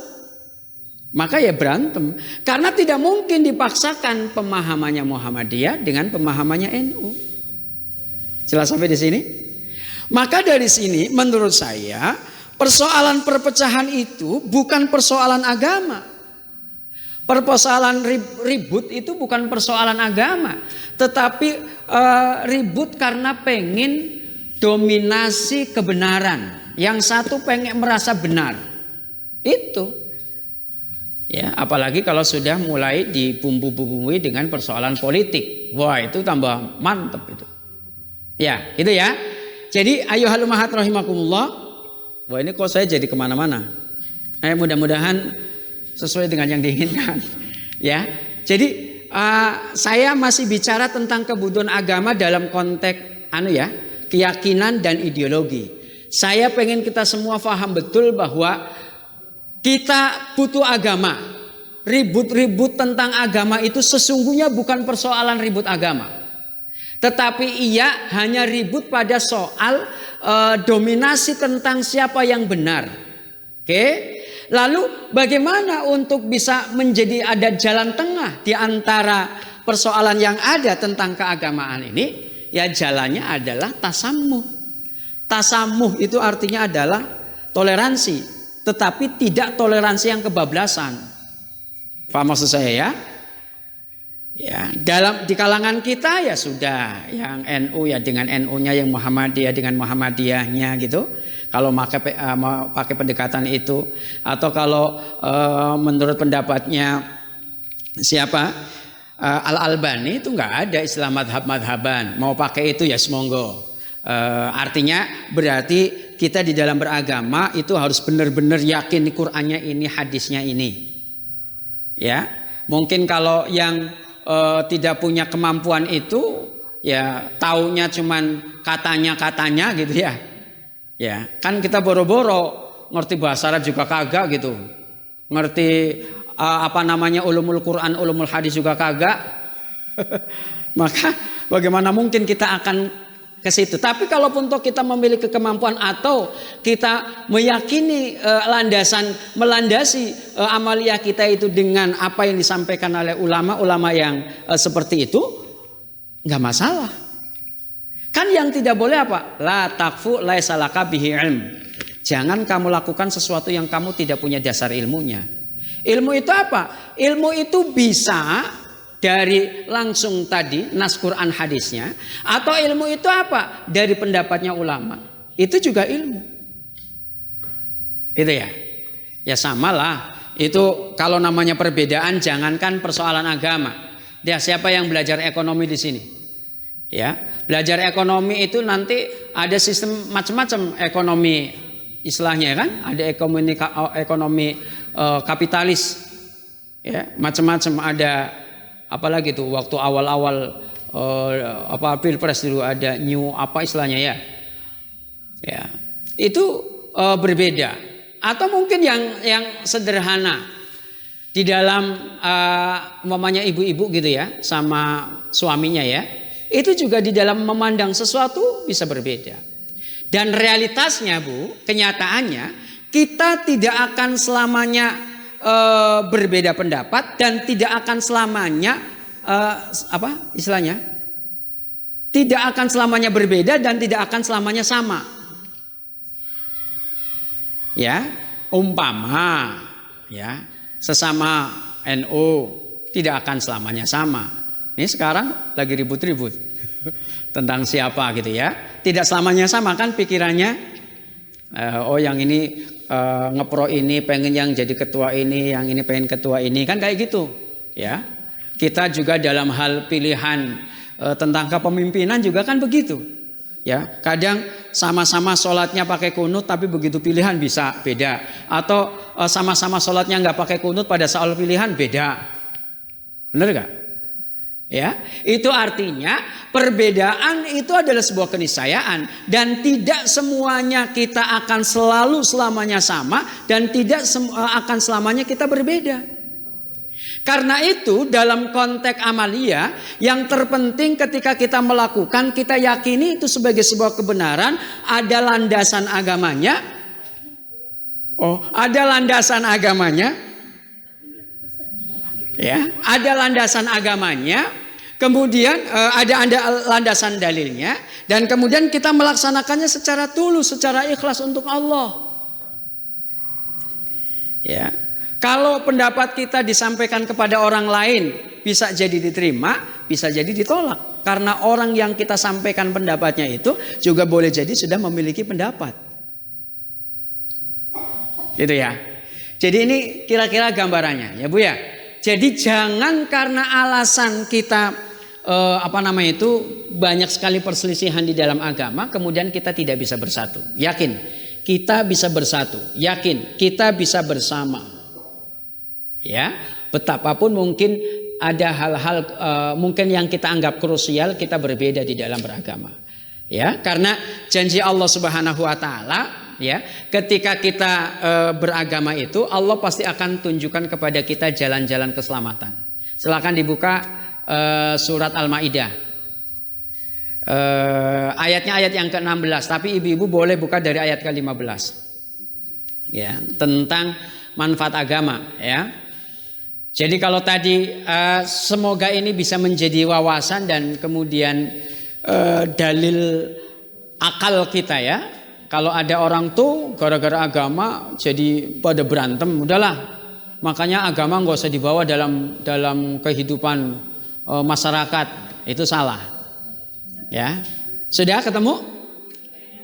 maka ya berantem. Karena tidak mungkin dipaksakan pemahamannya Muhammadiyah dengan pemahamannya NU. Jelas sampai di sini? Maka dari sini menurut saya persoalan perpecahan itu bukan persoalan agama. Persoalan ribut itu bukan persoalan agama. Tetapi ribut karena pengen dominasi kebenaran. Yang satu pengen merasa benar. Itu. Ya, apalagi kalau sudah mulai dibumbu-bumbui dengan persoalan politik. Wah, itu tambah mantep itu. Ya, gitu ya. Jadi ayyuhal ummahat rahimakumullah. Wah, ini kok saya jadi kemana-mana. Mudah-mudahan sesuai dengan yang diinginkan. Ya. Jadi saya masih bicara tentang kebutuhan agama dalam konteks keyakinan dan ideologi. Saya pengen kita semua paham betul bahwa kita butuh agama. Ribut-ribut tentang agama itu sesungguhnya bukan persoalan ribut agama. Tetapi ia hanya ribut pada soal dominasi tentang siapa yang benar. Oke? Lalu bagaimana untuk bisa menjadi ada jalan tengah di antara persoalan yang ada tentang keagamaan ini? Ya jalannya adalah tasamuh. Tasamuh itu artinya adalah toleransi, tetapi tidak toleransi yang kebablasan. Paham maksud saya ya? Ya, di kalangan kita ya sudah, yang NU ya dengan NU-nya, yang Muhammadiyah dengan Muhammadiyahnya gitu. Kalau mau pakai pendekatan itu, atau kalau menurut pendapatnya siapa Al-Albani itu nggak ada istilah madhab-madhaban. Mau pakai itu ya semonggo. Artinya berarti kita di dalam beragama itu harus benar-benar yakin Qur'annya ini, hadisnya ini. Ya, mungkin kalau yang tidak punya kemampuan itu, ya taunya cuman katanya gitu ya. Ya, kan kita boro-boro ngerti bahasa Arab juga kagak gitu. Ngerti ulumul Quran, ulumul hadis juga kagak. Maka bagaimana mungkin kita akan ke situ? Tapi kalaupun toh kita memiliki kemampuan atau kita meyakini melandasi amaliyah kita itu dengan apa yang disampaikan oleh ulama-ulama yang seperti itu, nggak masalah. Kan yang tidak boleh apa? La takfu laisa laka bihi ilm. Jangan kamu lakukan sesuatu yang kamu tidak punya dasar ilmunya. Ilmu itu apa? Ilmu itu bisa dari langsung tadi nas Quran hadisnya, atau ilmu itu apa? Dari pendapatnya ulama. Itu juga ilmu. Itu ya. Ya samalah. Itu kalau namanya perbedaan, jangankan persoalan agama. Ya, siapa yang belajar ekonomi di sini? Ya, belajar ekonomi itu nanti ada sistem macam-macam ekonomi istilahnya kan, ada ekonomi kapitalis, ya macam-macam, ada apalagi tuh waktu awal-awal pilpres dulu ada new apa istilahnya ya, ya itu berbeda. Atau mungkin yang sederhana di dalam umpamanya ibu-ibu gitu ya sama suaminya ya. Itu juga di dalam memandang sesuatu bisa berbeda. Dan realitasnya Bu, kenyataannya kita tidak akan selamanya berbeda pendapat dan tidak akan selamanya tidak akan selamanya berbeda dan tidak akan selamanya sama. Ya, umpama ya sesama NU tidak akan selamanya sama. Ini sekarang lagi ribut-ribut tentang siapa gitu ya. Tidak selamanya sama kan pikirannya. Yang ini ngepro ini pengen yang jadi ketua ini, yang ini pengen ketua ini, kan kayak gitu ya. Kita juga dalam hal pilihan tentang kepemimpinan juga kan begitu ya. Kadang sama-sama sholatnya pakai kunut tapi begitu pilihan bisa beda, atau sama-sama sholatnya nggak pakai kunut pada soal pilihan beda. Bener gak? Ya, itu artinya perbedaan itu adalah sebuah keniscayaan dan tidak semuanya kita akan selalu selamanya sama dan tidak akan selamanya kita berbeda. Karena itu dalam konteks amalia yang terpenting ketika kita melakukan, kita yakini itu sebagai sebuah kebenaran, ada landasan agamanya. Ada landasan agamanya. Ya, ada landasan agamanya. Kemudian ada landasan dalilnya, dan kemudian kita melaksanakannya secara tulus, secara ikhlas untuk Allah. Ya, kalau pendapat kita disampaikan kepada orang lain bisa jadi diterima, bisa jadi ditolak. Karena orang yang kita sampaikan pendapatnya itu juga boleh jadi sudah memiliki pendapat. Gitu ya. Jadi ini kira-kira gambarannya, ya Bu ya. Jadi jangan karena alasan kita banyak sekali perselisihan di dalam agama, kemudian kita tidak bisa bersatu. Yakin kita bisa bersatu, yakin kita bisa bersama. Ya, betapapun mungkin ada hal-hal mungkin yang kita anggap krusial, kita berbeda di dalam beragama. Ya, karena janji Allah Subhanahu wa taala ya, ketika kita beragama itu, Allah pasti akan tunjukkan kepada kita jalan-jalan keselamatan. Silakan dibuka surat Al-Maidah. Ayatnya ayat yang ke-16, tapi ibu-ibu boleh buka dari ayat ke-15. Ya, tentang manfaat agama, ya. Jadi kalau tadi semoga ini bisa menjadi wawasan dan kemudian dalil akal kita, ya. Kalau ada orang tuh gara-gara agama jadi pada berantem, udahlah. Makanya agama nggak usah dibawa dalam kehidupan masyarakat, itu salah. Ya, sudah ketemu?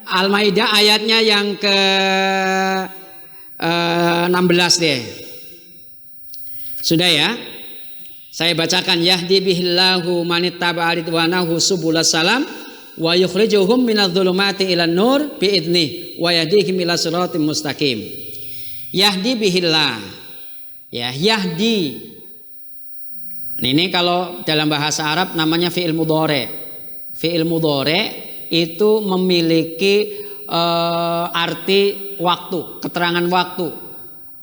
Al-Maidah ayatnya yang ke 16 deh. Sudah ya? Saya bacakan, yahdi bihillahu manittaba'a ridwanahu subulas salam wa yukhrijuhum minadh-dhulumati ilan nur biidnih wa yahdihim ila siratim mustaqim. Yahdi bihillah. Ya, yahdi. Ini kalau dalam bahasa Arab namanya fi'il mudhari'. Fi'il mudhari' itu memiliki arti waktu, keterangan waktu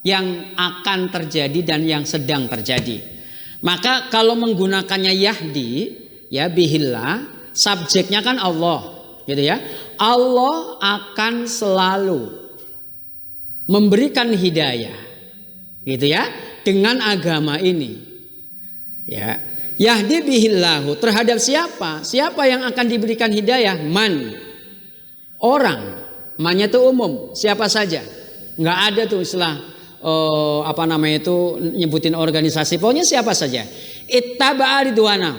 yang akan terjadi dan yang sedang terjadi. Maka kalau menggunakannya yahdi, ya bihillah, subjeknya kan Allah, gitu ya. Allah akan selalu memberikan hidayah, gitu ya, dengan agama ini. Ya, yahdi bihillahu, terhadap siapa? Siapa yang akan diberikan hidayah? Man, orang. Mannya itu umum, siapa saja. Nggak ada tuh istilah nyebutin organisasi, pokoknya siapa saja. Ittaba'a ridwana,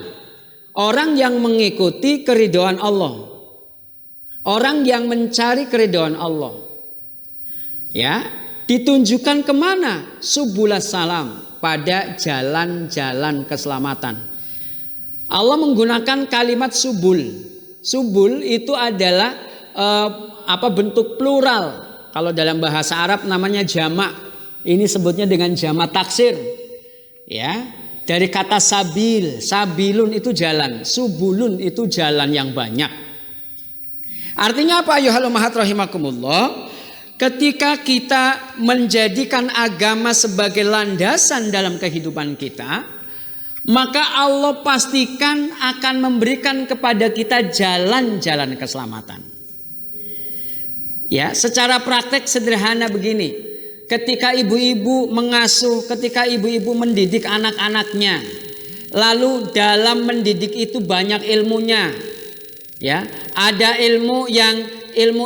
orang yang mengikuti keridhaan Allah, orang yang mencari keridhaan Allah, ya, ditunjukkan kemana? Subulas salam, pada jalan-jalan keselamatan. Allah menggunakan kalimat subul. Subul itu adalah bentuk plural. Kalau dalam bahasa Arab namanya jamak. Ini sebutnya dengan jamak taksir. Ya, dari kata sabil, sabilun itu jalan, subulun itu jalan yang banyak. Artinya apa? Ayyuhal ummahat rahimakumullah. Ketika kita menjadikan agama sebagai landasan dalam kehidupan kita, maka Allah pastikan akan memberikan kepada kita jalan-jalan keselamatan. Ya, secara praktek sederhana begini. Ketika ibu-ibu mengasuh, ketika ibu-ibu mendidik anak-anaknya, lalu dalam mendidik itu banyak ilmunya. Ya, ada ilmu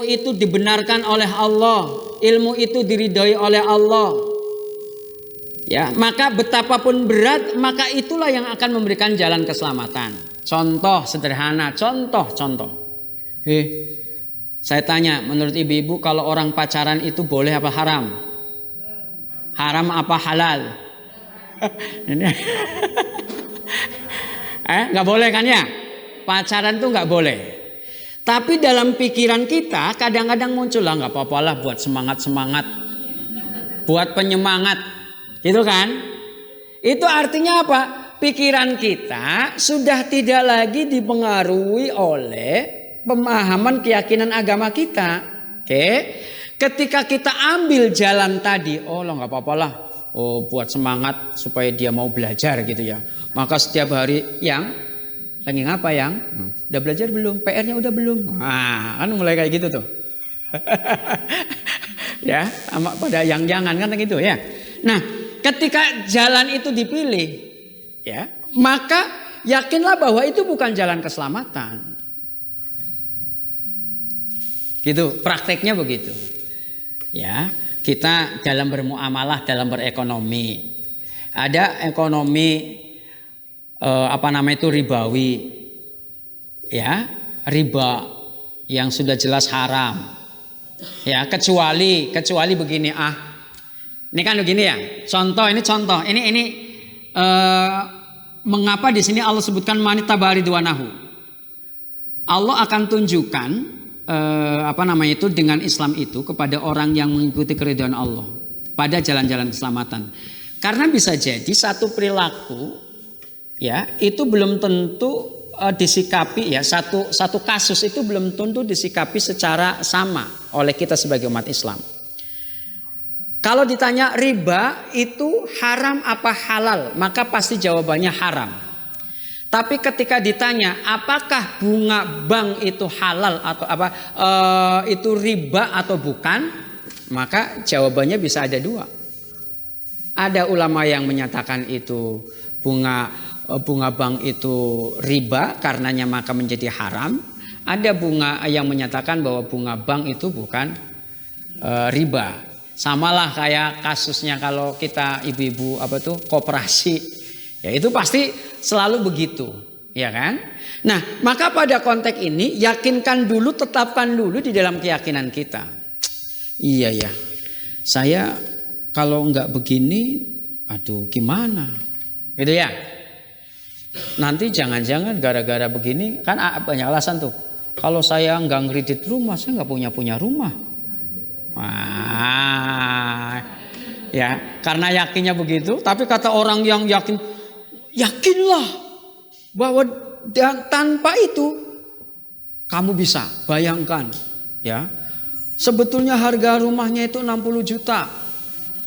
itu dibenarkan oleh Allah, ilmu itu diridhoi oleh Allah. Ya, maka betapapun berat, maka itulah yang akan memberikan jalan keselamatan. Contoh sederhana, contoh. Saya tanya, menurut ibu-ibu kalau orang pacaran itu boleh apa haram? Haram apa halal? Nggak boleh kan ya? Pacaran tuh nggak boleh. Tapi dalam pikiran kita kadang-kadang muncul lah, nggak apa-apa lah buat semangat, buat penyemangat, gitu kan? Itu artinya apa? Pikiran kita sudah tidak lagi dipengaruhi oleh pemahaman keyakinan agama kita. Oke? Ketika kita ambil jalan tadi, oh lo nggak apa-apa lah, oh buat semangat supaya dia mau belajar gitu ya. Maka setiap hari lagi ngapa yang? Udah belajar belum? PR-nya udah belum? Nah, kan mulai kayak gitu tuh. Ya, sama pada yang jangan kan gitu ya. Nah, ketika jalan itu dipilih, ya, maka yakinlah bahwa itu bukan jalan keselamatan. Gitu, prakteknya begitu. Ya, kita dalam bermuamalah, dalam berekonomi. Ada ekonomi ribawi, ya, riba yang sudah jelas haram, ya, kecuali begini, ini kan begini ya, contoh, ini mengapa di sini Allah sebutkan manittaba'a ridwanahu, Allah akan tunjukkan dengan Islam itu kepada orang yang mengikuti keridhaan Allah pada jalan-jalan keselamatan, karena bisa jadi satu perilaku, ya, itu belum tentu disikapi ya, satu kasus itu belum tentu disikapi secara sama oleh kita sebagai umat Islam. Kalau ditanya riba itu haram apa halal, maka pasti jawabannya haram. Tapi ketika ditanya apakah bunga bank itu halal atau itu riba atau bukan, maka jawabannya bisa ada dua. Ada ulama yang menyatakan itu bunga bank itu riba karenanya maka menjadi haram. Ada bunga yang menyatakan bahwa bunga bank itu bukan riba. Samalah kayak kasusnya kalau kita ibu-ibu koperasi, ya itu pasti selalu begitu, ya kan? Nah, maka pada konteks ini yakinkan dulu, tetapkan dulu di dalam keyakinan kita. Iya ya, saya kalau nggak begini, aduh gimana, gitu ya? Nanti jangan-jangan gara-gara begini kan banyak alasan tuh. Kalau saya nggak ngredit rumah, saya nggak punya rumah. Ya, karena yakinnya begitu. Tapi kata orang yang yakinlah bahwa tanpa itu kamu bisa bayangkan, ya. Sebetulnya harga rumahnya itu 60 juta.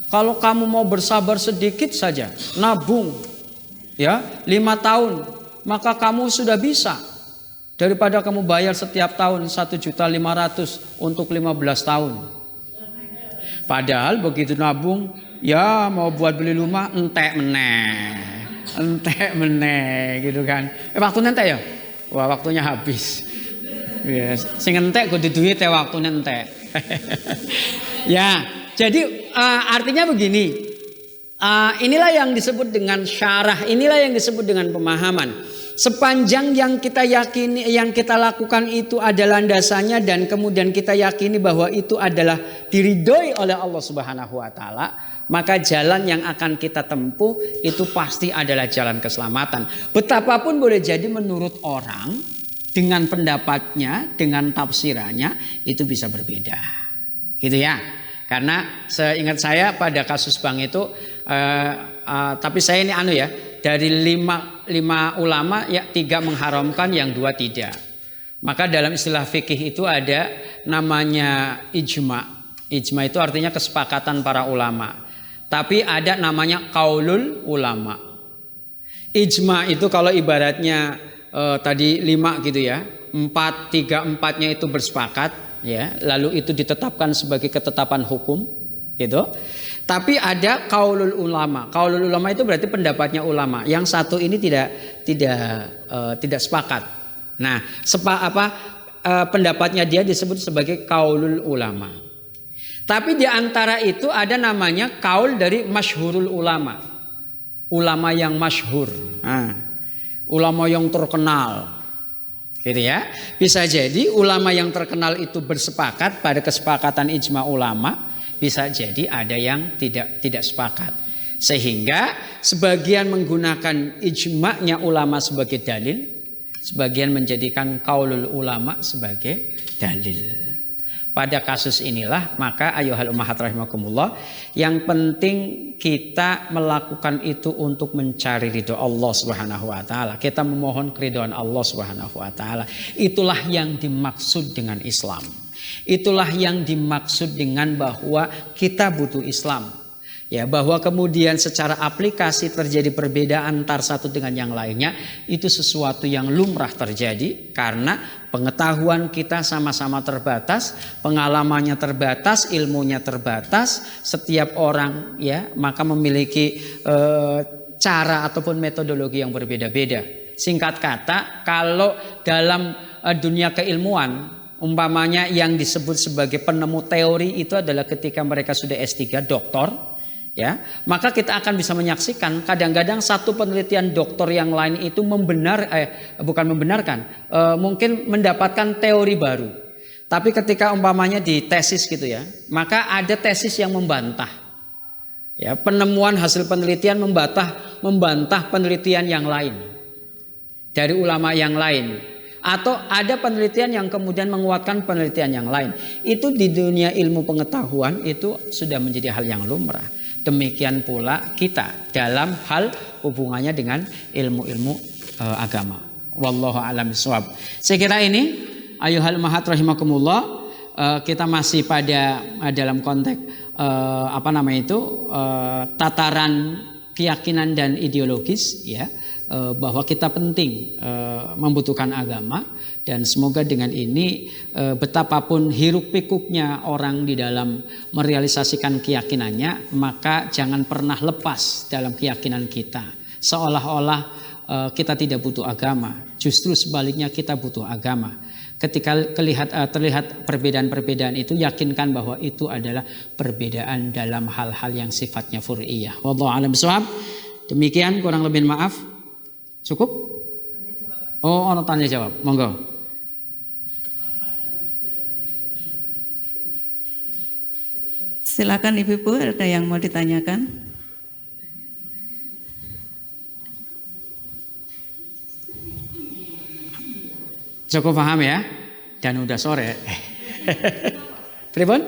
Kalau kamu mau bersabar sedikit saja, nabung, ya, 5 tahun, maka kamu sudah bisa. Daripada kamu bayar setiap tahun 1.500.000 untuk 15 tahun. Padahal begitu nabung, ya mau buat beli rumah entek meneh gitu kan. Waktunya entek ya? Wah, waktunya habis. Ya, sing entek kudu duit waktune entek. Ya, jadi artinya begini. Inilah yang disebut dengan syarah, inilah yang disebut dengan pemahaman. Sepanjang yang kita yakini, yang kita lakukan itu adalah landasannya dan kemudian kita yakini bahwa itu adalah diridhoi oleh Allah Subhanahu wa taala, maka jalan yang akan kita tempuh itu pasti adalah jalan keselamatan. Betapapun boleh jadi menurut orang dengan pendapatnya, dengan tafsirannya itu bisa berbeda. Gitu ya. Karena seingat saya pada kasus bank itu tapi saya ini dari lima ulama ya 3 mengharamkan, yang 2 tidak. Maka dalam istilah fikih itu ada namanya ijma. Ijma itu artinya kesepakatan para ulama. Tapi ada namanya qaulul ulama. Ijma itu kalau ibaratnya tadi 5 gitu ya, 3/4-nya itu bersepakat, ya, lalu itu ditetapkan sebagai ketetapan hukum, gitu. Tapi ada qaulul ulama. Qaulul ulama itu berarti pendapatnya ulama. Yang satu ini tidak sepakat. Nah, pendapatnya dia disebut sebagai qaulul ulama. Tapi di antara itu ada namanya qaul dari masyhurul ulama. Ulama yang masyhur. Ulama yang terkenal. Gitu ya. Bisa jadi ulama yang terkenal itu bersepakat pada kesepakatan ijma ulama. Bisa jadi ada yang tidak sepakat. Sehingga sebagian menggunakan ijma'nya ulama sebagai dalil, sebagian menjadikan qaulul ulama sebagai dalil. Pada kasus inilah maka ayyuhal ummahat rahimakumullah, yang penting kita melakukan itu untuk mencari ridho Allah Subhanahu wa taala. Kita memohon keridhaan Allah Subhanahu wa taala. Itulah yang dimaksud dengan Islam. Itulah yang dimaksud dengan bahwa kita butuh Islam. Ya, bahwa kemudian secara aplikasi terjadi perbedaan antar satu dengan yang lainnya, itu sesuatu yang lumrah terjadi karena pengetahuan kita sama-sama terbatas, pengalamannya terbatas, ilmunya terbatas. Setiap orang ya maka memiliki cara ataupun metodologi yang berbeda-beda. Singkat kata, kalau dalam dunia keilmuan, umpamanya yang disebut sebagai penemu teori itu adalah ketika mereka sudah S3 doktor. Ya, maka kita akan bisa menyaksikan kadang-kadang satu penelitian doktor yang lain itu mungkin mendapatkan teori baru. Tapi ketika umpamanya di tesis gitu ya, maka ada tesis yang membantah. Ya, penemuan hasil penelitian membantah penelitian yang lain dari ulama yang lain. Atau ada penelitian yang kemudian menguatkan penelitian yang lain. Itu di dunia ilmu pengetahuan itu sudah menjadi hal yang lumrah. Demikian pula kita dalam hal hubungannya dengan ilmu-ilmu agama. Wallahu a'lam bishawab. Saya kira ini ayuhal mahat rahimakumullah, kita masih pada dalam konteks tataran keyakinan dan ideologis, ya, bahwa kita penting membutuhkan agama, dan semoga dengan ini betapapun hiruk pikuknya orang di dalam merealisasikan keyakinannya, maka jangan pernah lepas dalam keyakinan kita seolah-olah kita tidak butuh agama. Justru sebaliknya, kita butuh agama. Ketika terlihat perbedaan-perbedaan itu, yakinkan bahwa itu adalah perbedaan dalam hal-hal yang sifatnya fur'iyah. Wallahu a'lam bishawab. Demikian, kurang lebih maaf. Cukup? Oh, ono tanya jawab. Monggo. Silakan Ibu, ada yang mau ditanyakan? Cukup paham ya? Dan udah sore. Pripun?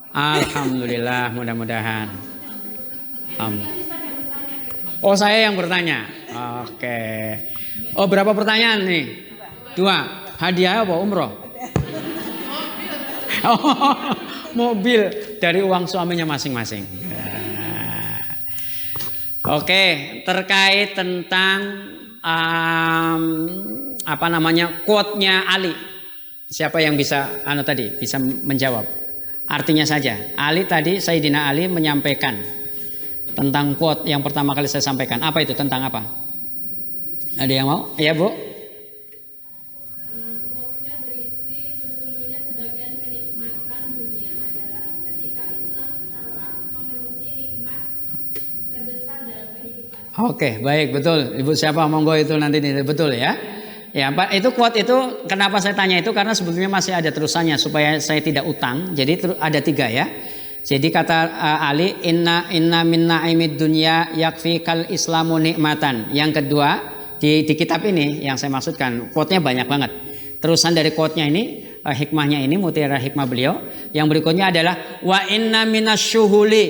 Alhamdulillah, mudah-mudahan. Oh, saya yang bertanya. Oke. Oh, berapa pertanyaan nih? 2. Hadiah apa umroh? Oh, mobil dari uang suaminya masing-masing. Oke, terkait tentang quote-nya Ali. Siapa yang bisa bisa menjawab? Artinya saja. Ali tadi, Sayyidina Ali menyampaikan tentang quote yang pertama kali saya sampaikan. Apa itu? Tentang apa? Ada yang mau? Ya, Bu. Quote-nya berisi, sesungguhnya sebagian kenikmatan dunia adalah ketika Islam telah memenuhi nikmat terbesar dalam kehidupan. Oke, baik, betul. Ibu siapa? Monggo itu nanti betul ya. Ya, Pak, itu quote itu kenapa saya tanya itu, karena sebetulnya masih ada terusannya supaya saya tidak utang. Jadi ada 3 ya. Jadi kata Ali, inna min na'imid dunya yakfi kal islamu nikmatan. Yang kedua di kitab ini yang saya maksudkan, quote-nya banyak banget. Terusan dari quote-nya ini, hikmahnya ini, mutiara hikmah beliau. Yang berikutnya adalah wa inna minasyuhuli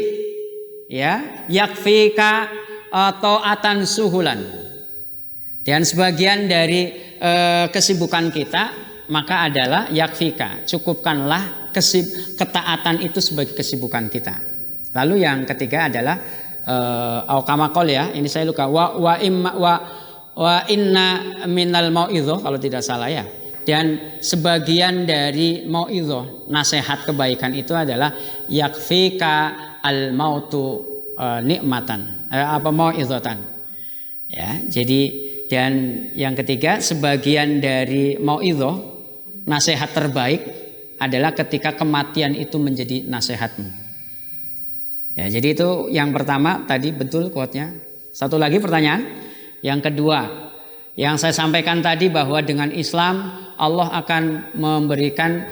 ya yakfika ta'atan suhulan. Dan sebagian dari kesibukan kita maka adalah yakfika, cukupkanlah ketaatan itu sebagai kesibukan kita. Lalu yang ketiga adalah aukamakol ya, ini saya luka wa inna minal mau'idhah kalau tidak salah ya. Dan sebagian dari mau'idhah, nasihat kebaikan itu adalah yakfika al mautu nikmatan mau'idhatan. Ya, jadi dan yang ketiga, sebagian dari mau'idhah, nasihat terbaik adalah ketika kematian itu menjadi nasihatmu. Ya, jadi itu yang pertama tadi, betul quote-nya. Satu lagi pertanyaan. Yang kedua, yang saya sampaikan tadi bahwa dengan Islam Allah akan memberikan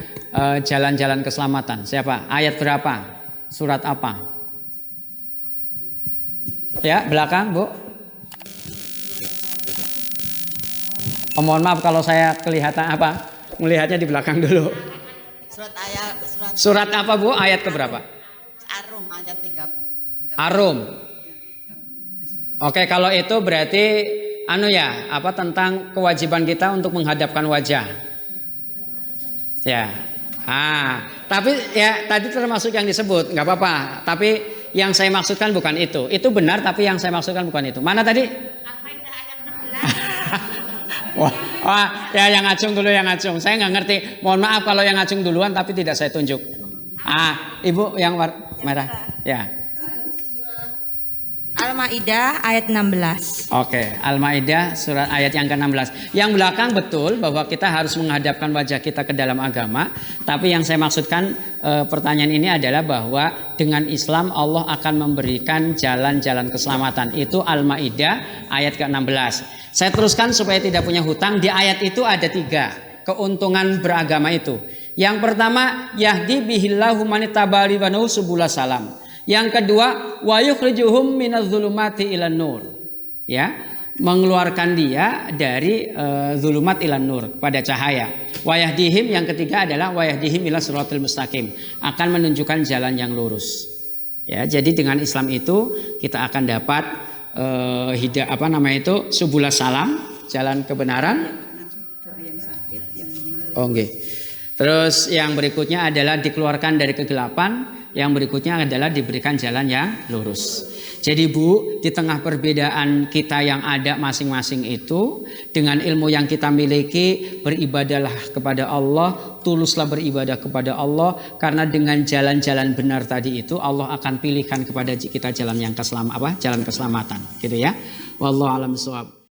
jalan-jalan keselamatan. Siapa? Ayat berapa? Surat apa? Ya, belakang, Bu. Oh, mohon maaf kalau saya kelihatan melihatnya di belakang dulu. Surat apa, Bu? Ayat keberapa? Ar-Rum ayat 30. Ar-Rum. Oke, kalau itu berarti tentang kewajiban kita untuk menghadapkan wajah. Ya. Tapi ya tadi termasuk yang disebut, nggak apa-apa. Tapi yang saya maksudkan bukan itu. Itu benar, tapi yang saya maksudkan bukan itu. Mana tadi? Wah, ya yang ngacung dulu, yang ngacung. Saya nggak ngerti. Mohon maaf kalau yang ngacung duluan, tapi tidak saya tunjuk. Ibu yang merah. Ya. Al-Maidah ayat 16. Oke, Al-Maidah surat ayat yang ke-16. Yang belakang betul bahwa kita harus menghadapkan wajah kita ke dalam agama. Tapi yang saya maksudkan pertanyaan ini adalah bahwa dengan Islam Allah akan memberikan jalan-jalan keselamatan. Itu Al-Maidah ayat ke-16. Saya teruskan supaya tidak punya hutang. Di ayat itu ada 3 keuntungan beragama itu. Yang pertama, yahdi bihillahu manitabari wa subula salam. Yang kedua, wa yukhrijuhum minadz-dzulumati ilan nur. Ya, mengeluarkan dia dari zulumat ilan nur, kepada cahaya. Wa yahdihim, yang ketiga adalah wa yahdihim ila siratal mustaqim, akan menunjukkan jalan yang lurus. Ya, jadi dengan Islam itu kita akan dapat subula salam, jalan kebenaran. Doa yang sakit, yang meninggal. Oh, nggih. Terus yang berikutnya adalah dikeluarkan dari kegelapan, yang berikutnya adalah diberikan jalan yang lurus. Jadi Bu, di tengah perbedaan kita yang ada masing-masing itu, dengan ilmu yang kita miliki, beribadahlah kepada Allah, tuluslah beribadah kepada Allah, karena dengan jalan-jalan benar tadi itu Allah akan pilihkan kepada kita jalan yang jalan keselamatan, gitu ya. Wallahu a'lam bishawab.